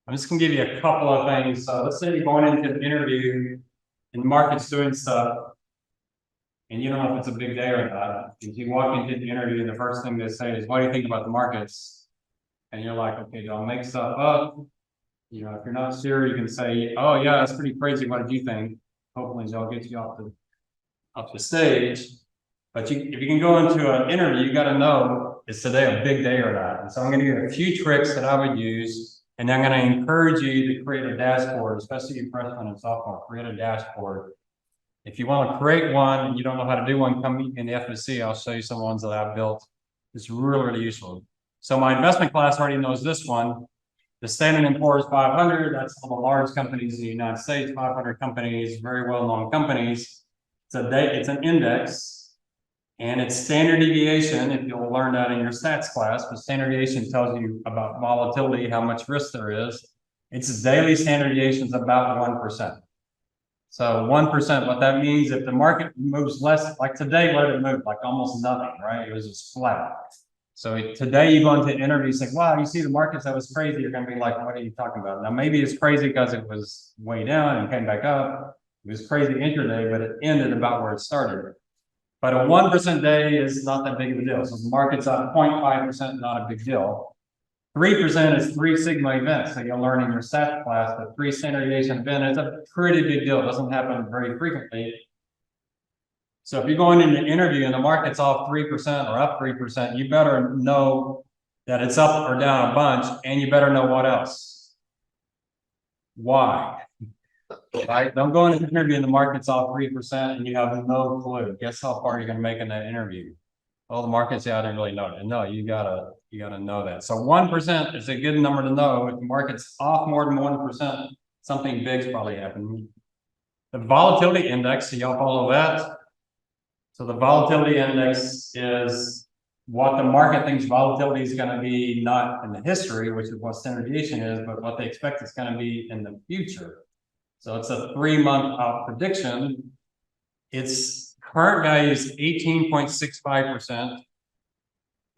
I'm just gonna give you a couple of things. So let's say you're going into an interview and the market's doing stuff, and you don't know if it's a big day or not. If you walk into the interview and the first thing they say is, "What do you think about the markets?" And you're like, "Okay, do I make stuff up?" If you're not sure, you can say, "Oh yeah, that's pretty crazy. What did you think?" Hopefully they'll get you off the stage. But if you can go into an interview, you got to know, is today a big day or not? And so I'm going to give you a few tricks that I would use, and I'm going to encourage you to create a dashboard, especially you freshmen and sophomore. Create a dashboard. If you want to create one and you don't know how to do one, come meet me in the FSC. I'll show you some ones that I've built. It's really, really useful. So my investment class already knows this one. The Standard & Poor's 500, that's all the large companies in the United States, 500 companies, very well-known companies. It's an index, and it's standard deviation, if you'll learn that in your stats class, but standard deviation tells you about volatility, how much risk there is. Its daily standard deviation is about 1%. So 1%, what that means, if the market moves less, like today, what did it move? Like almost nothing, right? It was just flat. So today you go into an interview, you say, wow, you see the markets, that was crazy. You're going to be like, what are you talking about? Now, maybe it's crazy because it was way down and came back up. It was crazy intraday, but it ended about where it started. But a 1% day is not that big of a deal. So the market's up 0.5%, not a big deal. 3% is 3 sigma events. So you'll learn in your stats class that 3 standard deviation event is a pretty big deal. It doesn't happen very frequently. So if you're going into an interview and the market's off 3% or up 3%, you better know that it's up or down a bunch, and you better know what else. Why? Right? Don't go into an interview and the market's off 3% and you have no clue. Guess how far you're going to make in that interview? Oh, the market's, yeah, I didn't really know it. No, you gotta know that. So 1% is a good number to know. If the market's off more than 1%, something big's probably happened. The volatility index, so y'all follow that. So the volatility index is what the market thinks volatility is going to be, not in the history, which is what standard deviation is, but what they expect it's going to be in the future. So it's a 3-month out prediction. Its current value is 18.65%.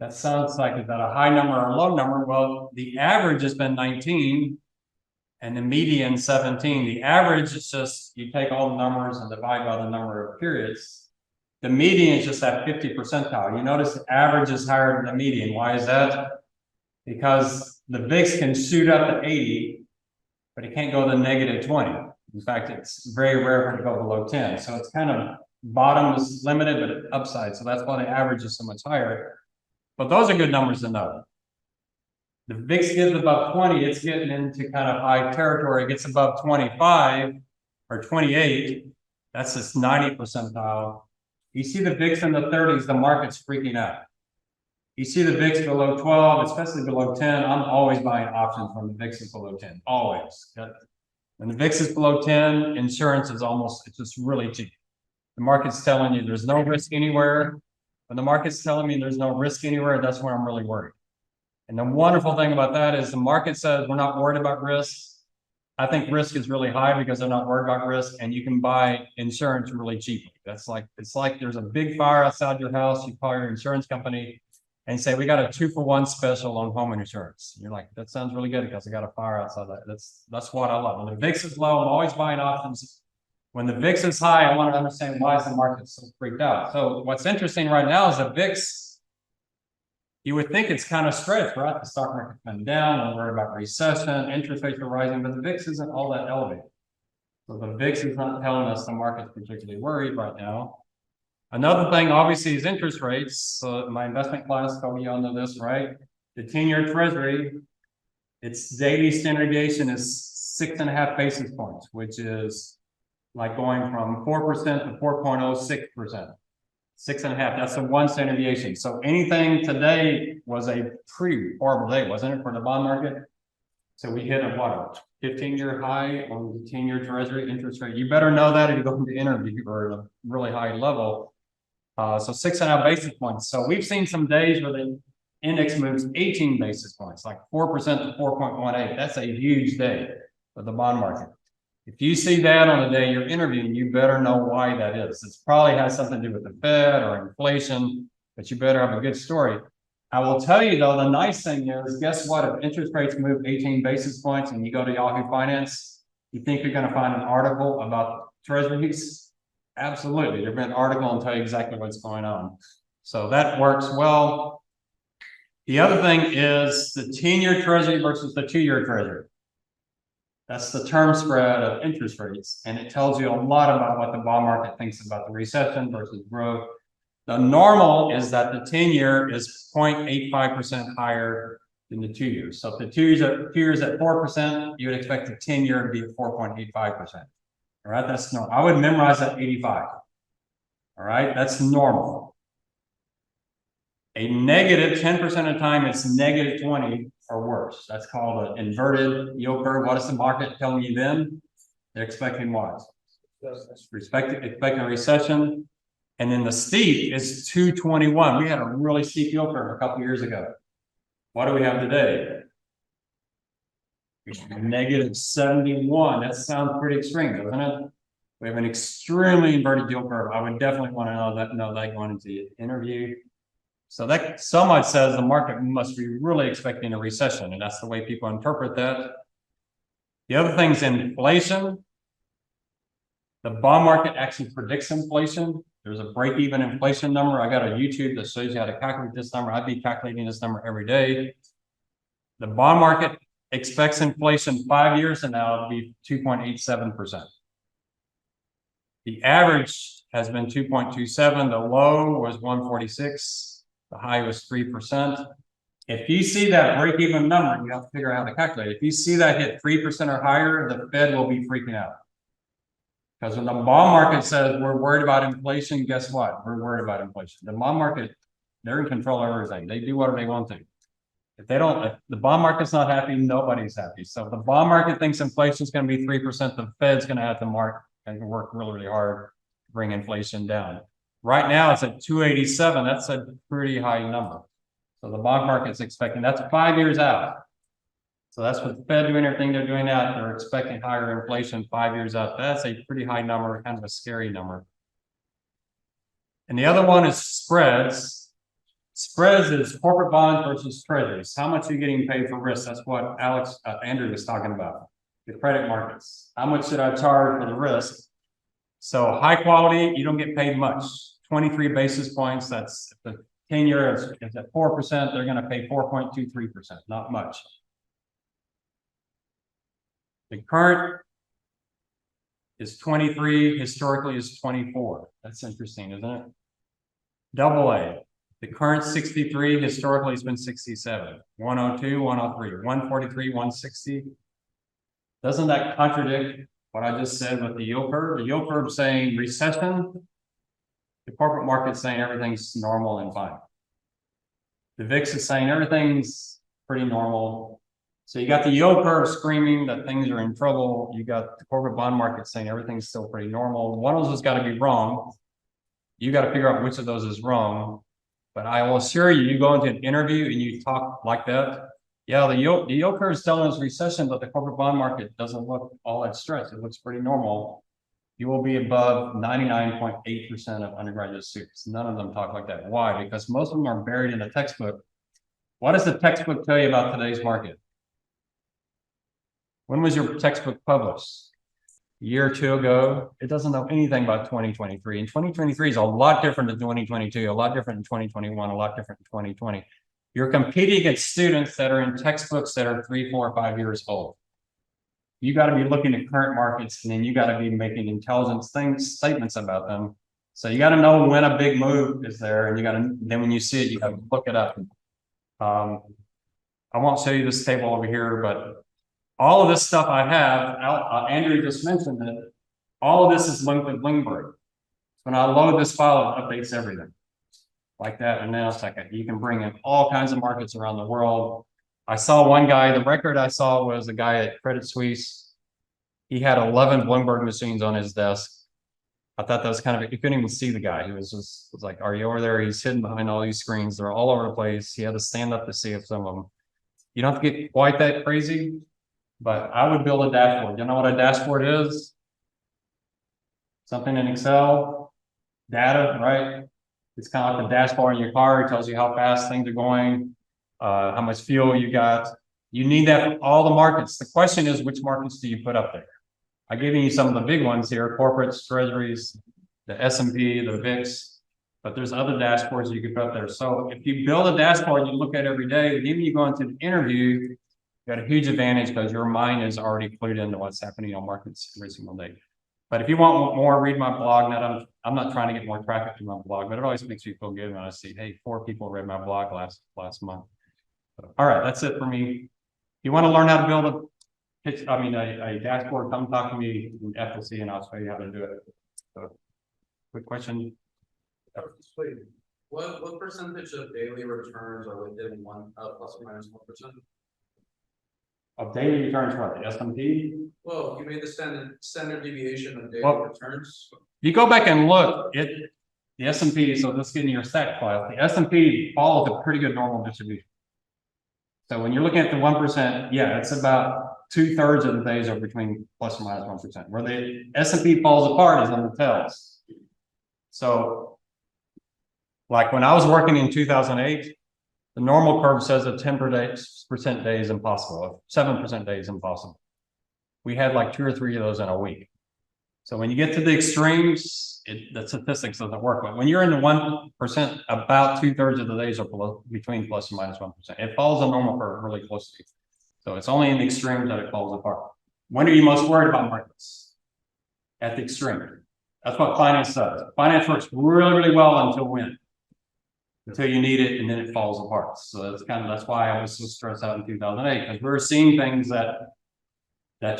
That sounds like, is that a high number or a low number? Well, the average has been 19, and the median 17. The average is just, you take all the numbers and divide by the number of periods. The median is just that 50 percentile. You notice the average is higher than the median. Why is that? Because the VIX can shoot up to 80, but it can't go to -20. In fact, it's very rare for it to go below 10. So it's kind of bottom is limited, but upside. So that's why the average is so much higher. But those are good numbers to know. The VIX gets above 20, it's getting into kind of high territory. It gets above 25 or 28. That's this 90 percentile. You see the VIX in the 30s, the market's freaking out. You see the VIX below 12, especially below 10. I'm always buying options when the VIX is below 10. Always. When the VIX is below 10, insurance is almost, it's just really cheap. The market's telling you there's no risk anywhere. When the market's telling me there's no risk anywhere, that's when I'm really worried. And the wonderful thing about that is the market says we're not worried about risk. I think risk is really high because they're not worried about risk, and you can buy insurance really cheaply. That's like, it's like there's a big fire outside your house. You call your insurance company and say, we got a 2-for-1 special on home insurance. You're like, that sounds really good because I got a fire outside that. That's what I love. When the VIX is low, I'm always buying options. When the VIX is high, I want to understand why is the market so freaked out. So what's interesting right now is the VIX, you would think it's kind of stretched, right? The stock market's been down, we're worried about recession, interest rates are rising, but the VIX isn't all that elevated. So the VIX is not telling us the market's particularly worried right now. Another thing, obviously, is interest rates. So my investment class told you all know this, right? The 10-year treasury, its daily standard deviation is 6.5 basis points, which is like going from 4% to 4.06%. 6.5, that's a 1 standard deviation. So anything today was a pretty horrible day, wasn't it, for the bond market? So we hit a what, 15-year high on the 10-year treasury interest rate. You better know that if you go into the interview or at a really high level. So 6.5 basis points. So we've seen some days where the index moves 18 basis points, like 4% to 4.18. That's a huge day for the bond market. If you see that on the day you're interviewing, you better know why that is. It probably has something to do with the Fed or inflation, but you better have a good story. I will tell you though, the nice thing is, guess what? If interest rates move 18 basis points and you go to Yahoo Finance, you think you're going to find an article about treasuries? Absolutely. There'll be an article and tell you exactly what's going on. So that works well. The other thing is the 10-year treasury versus the 2-year treasury. That's the term spread of interest rates. And it tells you a lot about what the bond market thinks about the recession versus growth. The normal is that the 10-year is 0.85% higher than the 2 years. So if the 2 years at 4%, you would expect the 10-year to be at 4.85%. All right, that's normal. I would memorize that 85. All right, that's normal. A negative 10% of the time, it's negative 20 or worse. That's called an inverted yield curve. What is the market telling you then? They're expecting what? Expecting a recession. And then the steep is 221. We had a really steep yield curve a couple years ago. What do we have today? Negative 71. That sounds pretty extreme, doesn't it? We have an extremely inverted yield curve. I would definitely want to know that going into the interview. So that somewhat says the market must be really expecting a recession, and that's the way people interpret that. The other thing is inflation. The bond market actually predicts inflation. There's a break-even inflation number. I got a YouTube that shows you how to calculate this number. I'd be calculating this number every day. The bond market expects inflation 5 years from now to be 2.87%. The average has been 2.27. The low was 146. The high was 3%. If you see that break-even number, you have to figure out how to calculate it. If you see that hit 3% or higher, the Fed will be freaking out. Because when the bond market says we're worried about inflation, guess what? We're worried about inflation. The bond market, they're in control of everything. They do whatever they want to. If the bond market's not happy, nobody's happy. So if the bond market thinks inflation is going to be 3%, the Fed's going to have to work really, really hard to bring inflation down. Right now, it's at 287. That's a pretty high number. So the bond market's expecting, that's 5 years out. So that's what the Fed doing everything they're doing out. They're expecting higher inflation 5 years out. That's a pretty high number, kind of a scary number. And the other one is spreads. Spreads is corporate bonds versus treasuries. How much are you getting paid for risk? That's what Andrew was talking about. the credit markets. How much should I charge for the risk? So high quality, you don't get paid much. 23 basis points, that's the 10-year is at 4%, they're gonna pay 4.23%, not much. The current is 23, historically is 24. That's interesting, isn't it? Double A, the current 63, historically has been 67, 102, 103, 143, 160. Doesn't that contradict what I just said with the yield curve? The yield curve saying recession, the corporate market saying everything's normal and fine. The VIX is saying everything's pretty normal. So you got the yield curve screaming that things are in trouble. You got the corporate bond market saying everything's still pretty normal. One of those has got to be wrong. You got to figure out which of those is wrong. But I will assure you, you go into an interview and you talk like that. Yeah, the yield curve is telling us recession, but the corporate bond market doesn't look all that stressed. It looks pretty normal. You will be above 99.8% of undergraduate students. None of them talk like that. Why? Because most of them are buried in a textbook. What does the textbook tell you about today's market? When was your textbook published? A year or two ago? It doesn't know anything about 2023. And 2023 is a lot different than 2022, a lot different than 2021, a lot different than 2020. You're competing against students that are in textbooks that are 3, 4, 5 years old. You got to be looking at current markets, and then you got to be making intelligent statements about them. So you got to know when a big move is there, and you got to, then when you see it, you got to look it up. I won't show you this table over here, but all of this stuff I have, Andrew just mentioned it, all of this is linked with Bloomberg. When I load this file, it updates everything. Like that, and now it's like you can bring in all kinds of markets around the world. I saw one guy, the record I saw was a guy at Credit Suisse. He had 11 Bloomberg machines on his desk. I thought that was kind of, you couldn't even see the guy. He was like, are you over there? He's hidden behind all these screens. They're all over the place. He had to stand up to see some of them. You don't have to get quite that crazy, but I would build a dashboard. You know what a dashboard is? Something in Excel, data, right? It's kind of like the dashboard in your car. It tells you how fast things are going, how much fuel you got. You need that for all the markets. The question is, which markets do you put up there? I'm giving you some of the big ones here, corporates, treasuries, the S&P, the VIX, but there's other dashboards you can put up there. So if you build a dashboard you look at every day, even you go into an interview, you got a huge advantage because your mind is already clued into what's happening on markets every single day. But if you want more, read my blog. Now, I'm not trying to get more traffic to my blog, but it always makes me feel good when I see, hey, 4 people read my blog last month. All right, that's it for me. If you want to learn how to build a dashboard, come talk to me in FLC and I'll show you how to do it. So, quick question. What percentage of daily returns are within plus or minus 1%? Of daily returns, what, the S&P? Well, you made the standard deviation of daily returns. You go back and look at the S&P, so let's get in your stat file. The S&P follows a pretty good normal distribution. So when you're looking at the 1%, yeah, it's about 2/3 of the days are between plus or minus 1%. Where the S&P falls apart is on the tails. So, like when I was working in 2008, the normal curve says a 10% day is impossible, a 7% day is impossible. We had like 2 or 3 of those in a week. So when you get to the extremes, the statistics doesn't work. But when you're in the 1%, about 2/3 of the days are between plus or minus 1%. It follows a normal curve really closely. So it's only in the extremes that it falls apart. When are you most worried about markets? At the extreme. That's what finance does. Finance works really, really well until when? Until you need it, and then it falls apart. So that's why I was so stressed out in 2008, because we were seeing things that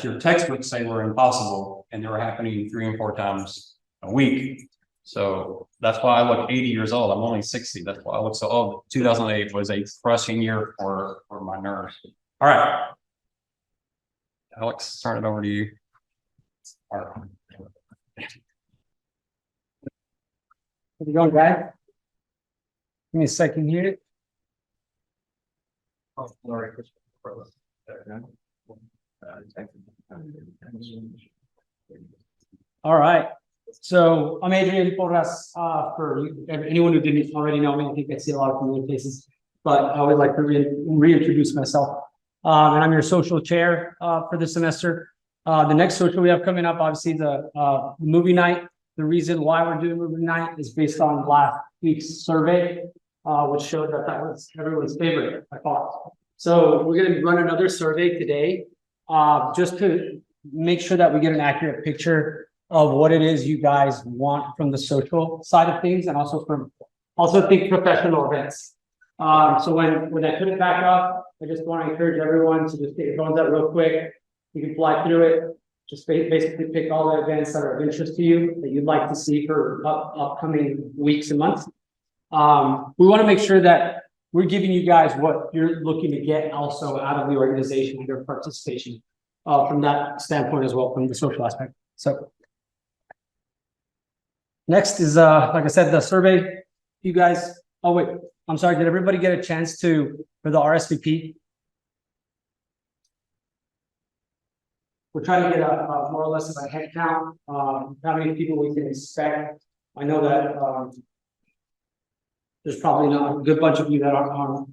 your textbooks say were impossible, and they were happening 3 and 4 times a week. So that's why I look 80 years old. I'm only 60. That's why I look so old. 2008 was a crushing year for my nerves. All right, Alex, turn it over to you. All right. How's it going, guys? Give me a second here. Oh, sorry. All right. So I'm Adrian Porras. For anyone who didn't already know me, I think I see a lot of familiar faces, but I would like to reintroduce myself. And I'm your social chair for this semester. The next social we have coming up, obviously the movie night. The reason why we're doing movie night is based on last week's survey, which showed that that was everyone's favorite, I thought. So we're gonna run another survey today, just to make sure that we get an accurate picture of what it is you guys want from the social side of things, and also think professional events. So when I put it back up, I just want to encourage everyone to just take your phones out real quick. You can fly through it. Just basically pick all the events that are of interest to you that you'd like to see for upcoming weeks and months. We want to make sure that we're giving you guys what you're looking to get also out of the organization and your participation from that standpoint as well, from the social aspect. So next is, like I said, the survey. You guys, oh wait, I'm sorry. Did everybody get a chance for the RSVP? We're trying to get a more or less of a head count, how many people we can expect. I know that there's probably not a good bunch of you that are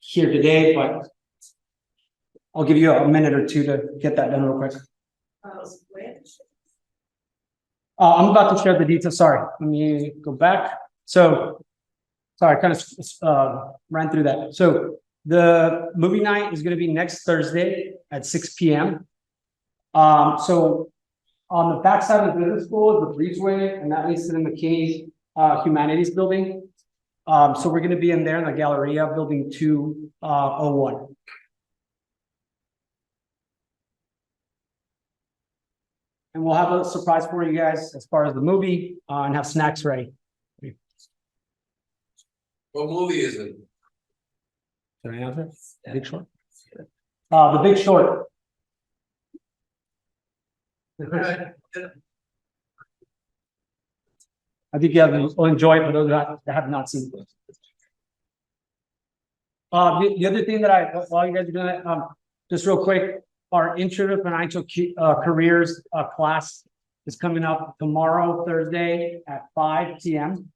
here today, but I'll give you a minute or two to get that done real quick. I'm about to share the details. Sorry, let me go back. So, sorry, I kind of ran through that. So the movie night is going to be next Thursday at 6 p.m. So on the backside of the business school is the breezeway, and that leads to the McKinney Humanities building. So we're going to be in there in the Galleria, building 201. And we'll have a surprise for you guys as far as the movie and have snacks ready. What movie is it? Should I answer? Big Short. The Big Short. I think you will enjoy it for those that have not seen it. The other thing that while you guys are doing that, just real quick, our Intro to Financial Careers class is coming up tomorrow, Thursday at 5 p.m.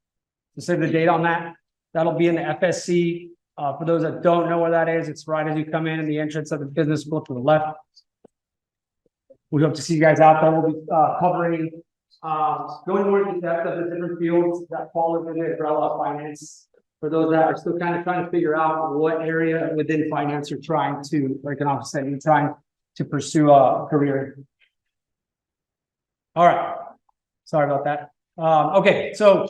To save the date on that, that'll be in the FSC. For those that don't know where that is, it's right as you come in the entrance of the business school to the left. We hope to see you guys out there. We'll be covering, going more into depth of the different fields that fall within the umbrella of finance. For those that are still kind of trying to figure out what area within finance you're trying to, or economics that you're trying to pursue a career. All right. Sorry about that. Okay, so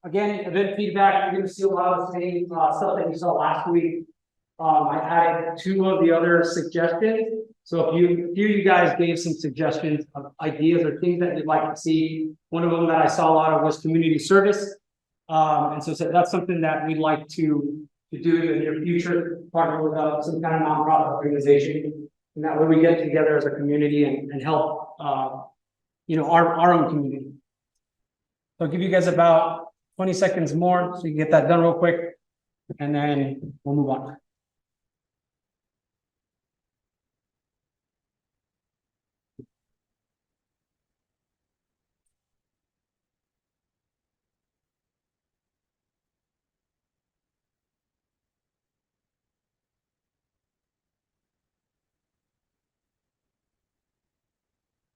again, event feedback, you're going to see a lot of the same stuff that you saw last week. I added 2 of the other suggestions. So if you guys gave some suggestions of ideas or things that you'd like to see, one of them that I saw a lot of was community service. And so that's something that we'd like to do in the near future, partner with some kind of nonprofit organization. And that way we get together as a community and help, our own community. So I'll give you guys about 20 seconds more so you can get that done real quick, and then we'll move on.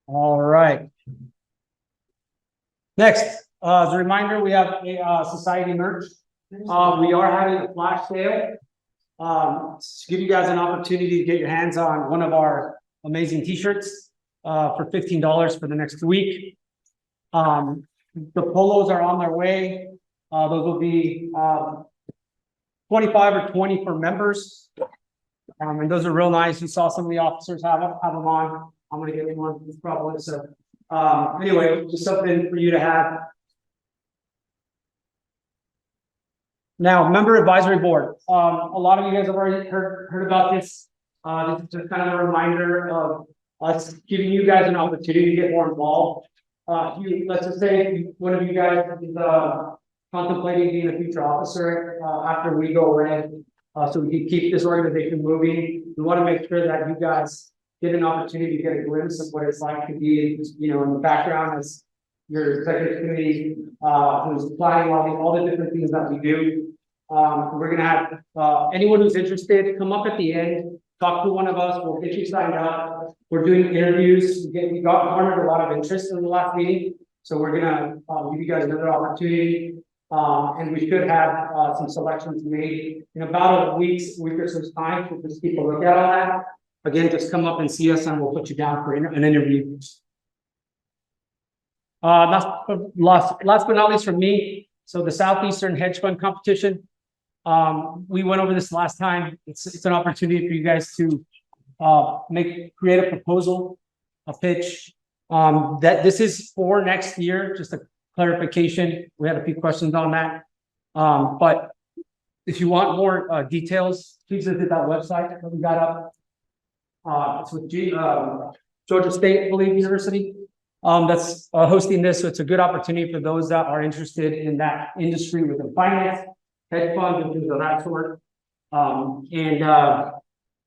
All right. Next, as a reminder, we have a society merch. We are having a flash sale to give you guys an opportunity to get your hands on one of our amazing t-shirts for $15 for the next week. The polos are on their way. Those will be 25 or 20 for members. And those are real nice. You saw some of the officers have them on. I'm going to get one probably. So anyway, just something for you to have. Now, member advisory board. A lot of you guys have already heard about this. This is just kind of a reminder of us giving you guys an opportunity to get more involved. Let's just say one of you guys is contemplating being a future officer after we go away, so we can keep this organization moving. We want to make sure that you guys get an opportunity to get a glimpse of what it's like to be, in the background as your executive committee, who's applying all the different things that we do. We're gonna have anyone who's interested come up at the end, talk to one of us. We'll get you signed up. we're doing interviews. We got garnered a lot of interest in the last meeting. So we're gonna give you guys another opportunity. And we should have some selections made in about a week or so's time. We'll just keep a look at all that. Again, just come up and see us and we'll put you down for an interview. Last but not least from me, so the Southeastern Hedge Fund Competition. We went over this last time. It's an opportunity for you guys to create a proposal, a pitch. That this is for next year, just a clarification. We had a few questions on that. But if you want more details, please visit that website that we got up. It's with Georgia State, I believe, University. That's hosting this. So it's a good opportunity for those that are interested in that industry within finance, hedge funds, and things of that sort. If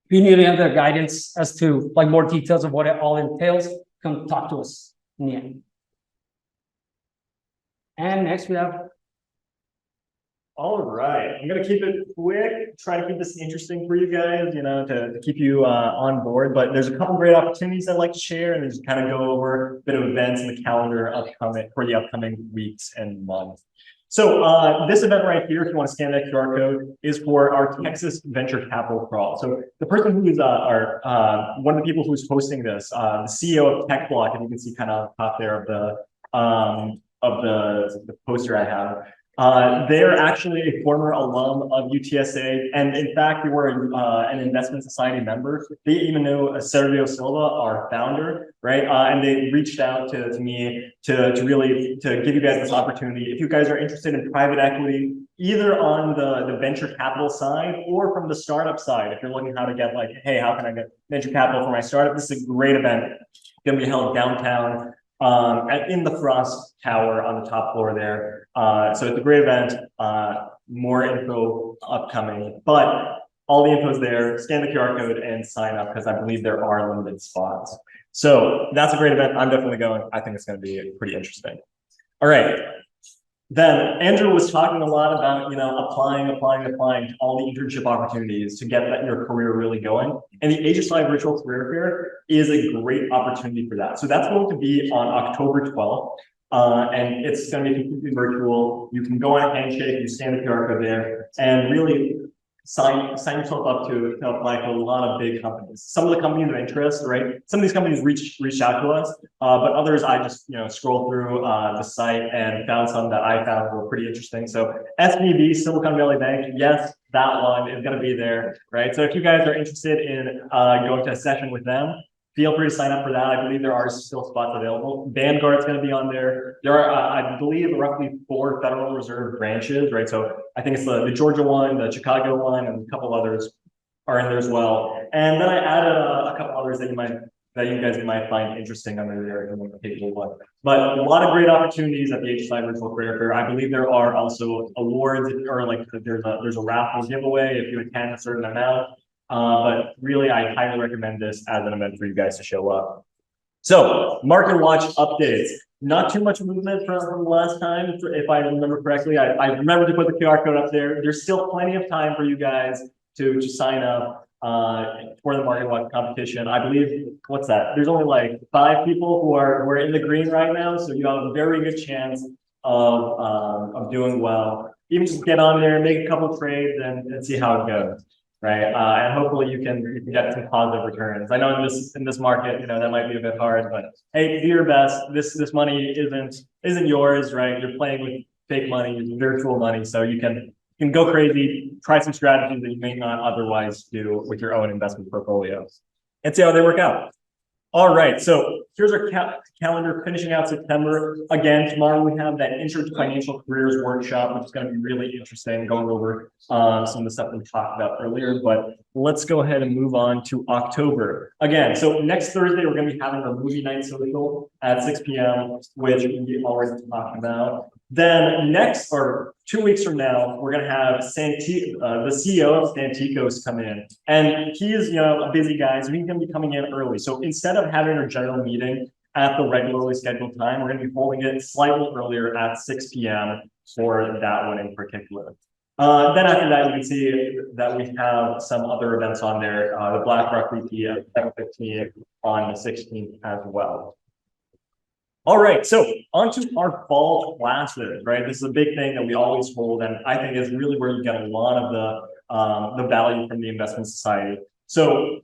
you need any other guidance as to like more details of what it all entails, come talk to us in the end. And next we have. All right, I'm gonna keep it quick, try to keep this interesting for you guys, you know, to keep you on board. But there's a couple great opportunities I'd like to share, and just kind of go over a bit of events in the calendar for the upcoming weeks and months. So this event right here, if you want to scan that QR code, is for our Texas Venture Capital Crawl. So the person who is one of the people who's hosting this, the CEO of Tech Block, and you can see kind of on top there of the poster I have. They're actually a former alum of UTSA, and in fact, they were an investment society member. They even know Sergio Silva, our founder, right? And they reached out to me to give you guys this opportunity. If you guys are interested in private equity, either on the venture capital side or from the startup side, if you're looking how to get like, hey, how can I get venture capital for my startup? This is a great event. It's going to be held downtown. In the Frost Tower on the top floor there. So it's a great event, more info upcoming, but all the info is there. Scan the QR code and sign up because I believe there are limited spots. So that's a great event. I'm definitely going. I think it's going to be pretty interesting. All right. Then Andrew was talking a lot about, you know, applying to all the internship opportunities to get your career really going. And the HSI Virtual Career Fair is a great opportunity for that. So that's going to be on October 12th. And it's going to be completely virtual. You can go on a handshake, you scan the QR code there, and really sign yourself up to apply to a lot of big companies. Some of the companies of interest, right? Some of these companies reached out to us, but others I just scrolled through the site and found some that I found were pretty interesting. So SVB, Silicon Valley Bank, yes, that one is going to be there, right? So if you guys are interested in going to a session with them, feel free to sign up for that. I believe there are still spots available. Vanguard's going to be on there. There are, I believe, roughly 4 Federal Reserve branches, right? So I think it's the Georgia one, the Chicago one, and a couple others are in there as well. And then I added a couple others that you guys might find interesting under there in the table one. But a lot of great opportunities at the HSI Virtual Career Fair. I believe there are also awards, or like there's a raffle giveaway if you attend a certain amount. But really, I highly recommend this as an event for you guys to show up. So, Market Watch updates. Not too much movement from the last time, if I remember correctly. I remember to put the QR code up there. There's still plenty of time for you guys to sign up for the Market Watch competition. I believe, what's that? There's only like 5 people who are in the green right now, so you have a very good chance of doing well. Even just get on there, make a couple trades, and see how it goes. Right, and hopefully you can get some positive returns. I know in this market, that might be a bit hard, but hey, do your best. This money isn't yours, right? You're playing with fake money, virtual money, so you can go crazy, try some strategies that you may not otherwise do with your own investment portfolios, and see how they work out. All right, so here's our calendar finishing out September. Again, tomorrow we have that Intro to Financial Careers workshop, which is going to be really interesting, going over some of the stuff we talked about earlier. But let's go ahead and move on to October. Again, so next Thursday, we're going to be having a movie night social at 6 p.m., which we already talked about. Then next, or 2 weeks from now, we're going to have the CEO of Santikos come in. And he is, a busy guy, so he's going to be coming in early. So instead of having our general meeting at the regularly scheduled time, we're going to be holding it slightly earlier at 6 p.m. for that one in particular. Then after that, you can see that we have some other events on there, the Black Rock VP at 7:15 on the 16th as well. All right, so on to our fall classes, right? This is a big thing that we always hold, and I think is really where you get a lot of the value from the investment society. So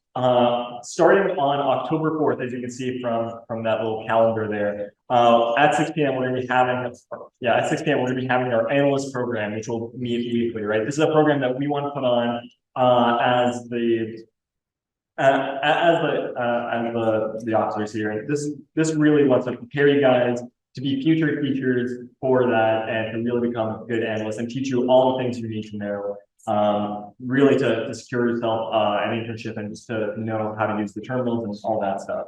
starting on October 4th, as you can see from that little calendar there, at 6 p.m. we're going to be having, at 6 p.m. we're going to be having our analyst program, which will meet weekly, right? This is a program that we want to put on as the officers here. And this really wants to prepare you guys to be future teachers for that and to really become good analysts and teach you all the things you need to know. Really to secure yourself an internship and just to know how to use the terminals and all that stuff.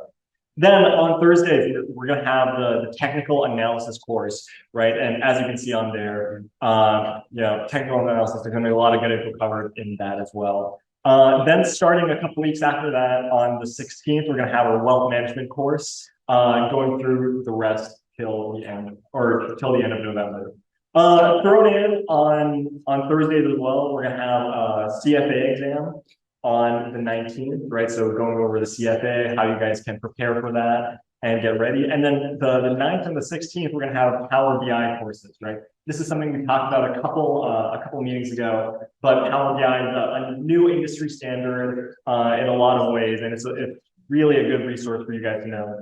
Then on Thursday, we're going to have the technical analysis course, right? And as you can see on there, technical analysis, there's going to be a lot of good info covered in that as well. Then starting a couple weeks after that, on the 16th, we're going to have our wealth management course, going through the rest till the end of November. Thrown in on Thursdays as well, we're going to have a CFA exam on the 19th, right? So going over the CFA, how you guys can prepare for that and get ready. And then the 9th and the 16th, we're going to have Power BI courses, right? This is something we talked about a couple meetings ago, but Power BI is a new industry standard in a lot of ways, and it's really a good resource for you guys to know.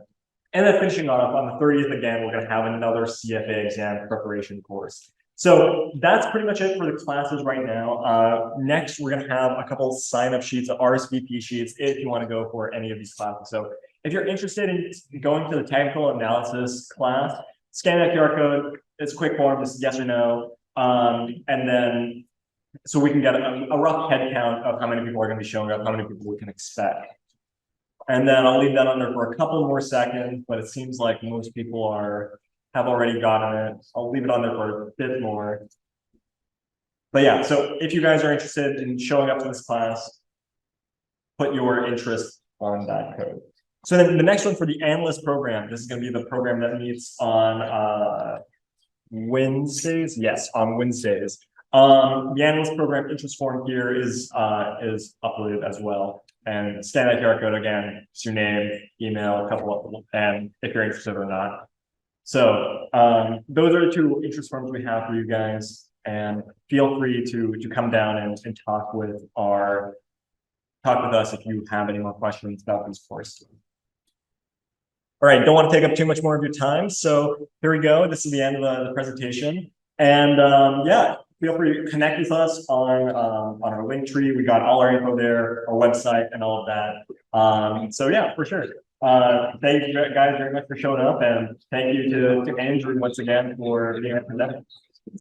And then finishing off on the 30th, again, we're going to have another CFA exam preparation course. So that's pretty much it for the classes right now. Next, we're going to have a couple sign-up sheets, RSVP sheets, if you want to go for any of these classes. So if you're interested in going to the technical analysis class, scan that QR code. It's a quick form, just yes or no. And then, so we can get a rough head count of how many people are going to be showing up, how many people we can expect. And then I'll leave that on there for a couple more seconds, but it seems like most people have already gotten it. I'll leave it on there for a bit more. But yeah, so if you guys are interested in showing up to this class, put your interest on that code. So then the next one for the analyst program, this is going to be the program that meets on Wednesdays. Yes, on Wednesdays. The analyst program interest form here is uploaded as well. And scan that QR code again, it's your name, email, a couple of, and if you're interested or not. So those are the two interest forms we have for you guys, and feel free to come down and talk with us if you have any more questions about these courses. All right, don't want to take up too much more of your time. So here we go. This is the end of the presentation. And yeah, feel free to connect with us on our link tree. We got all our info there, our website, and all of that. So yeah, for sure. Thank you guys very much for showing up, and thank you to Andrew once again for being a presenter.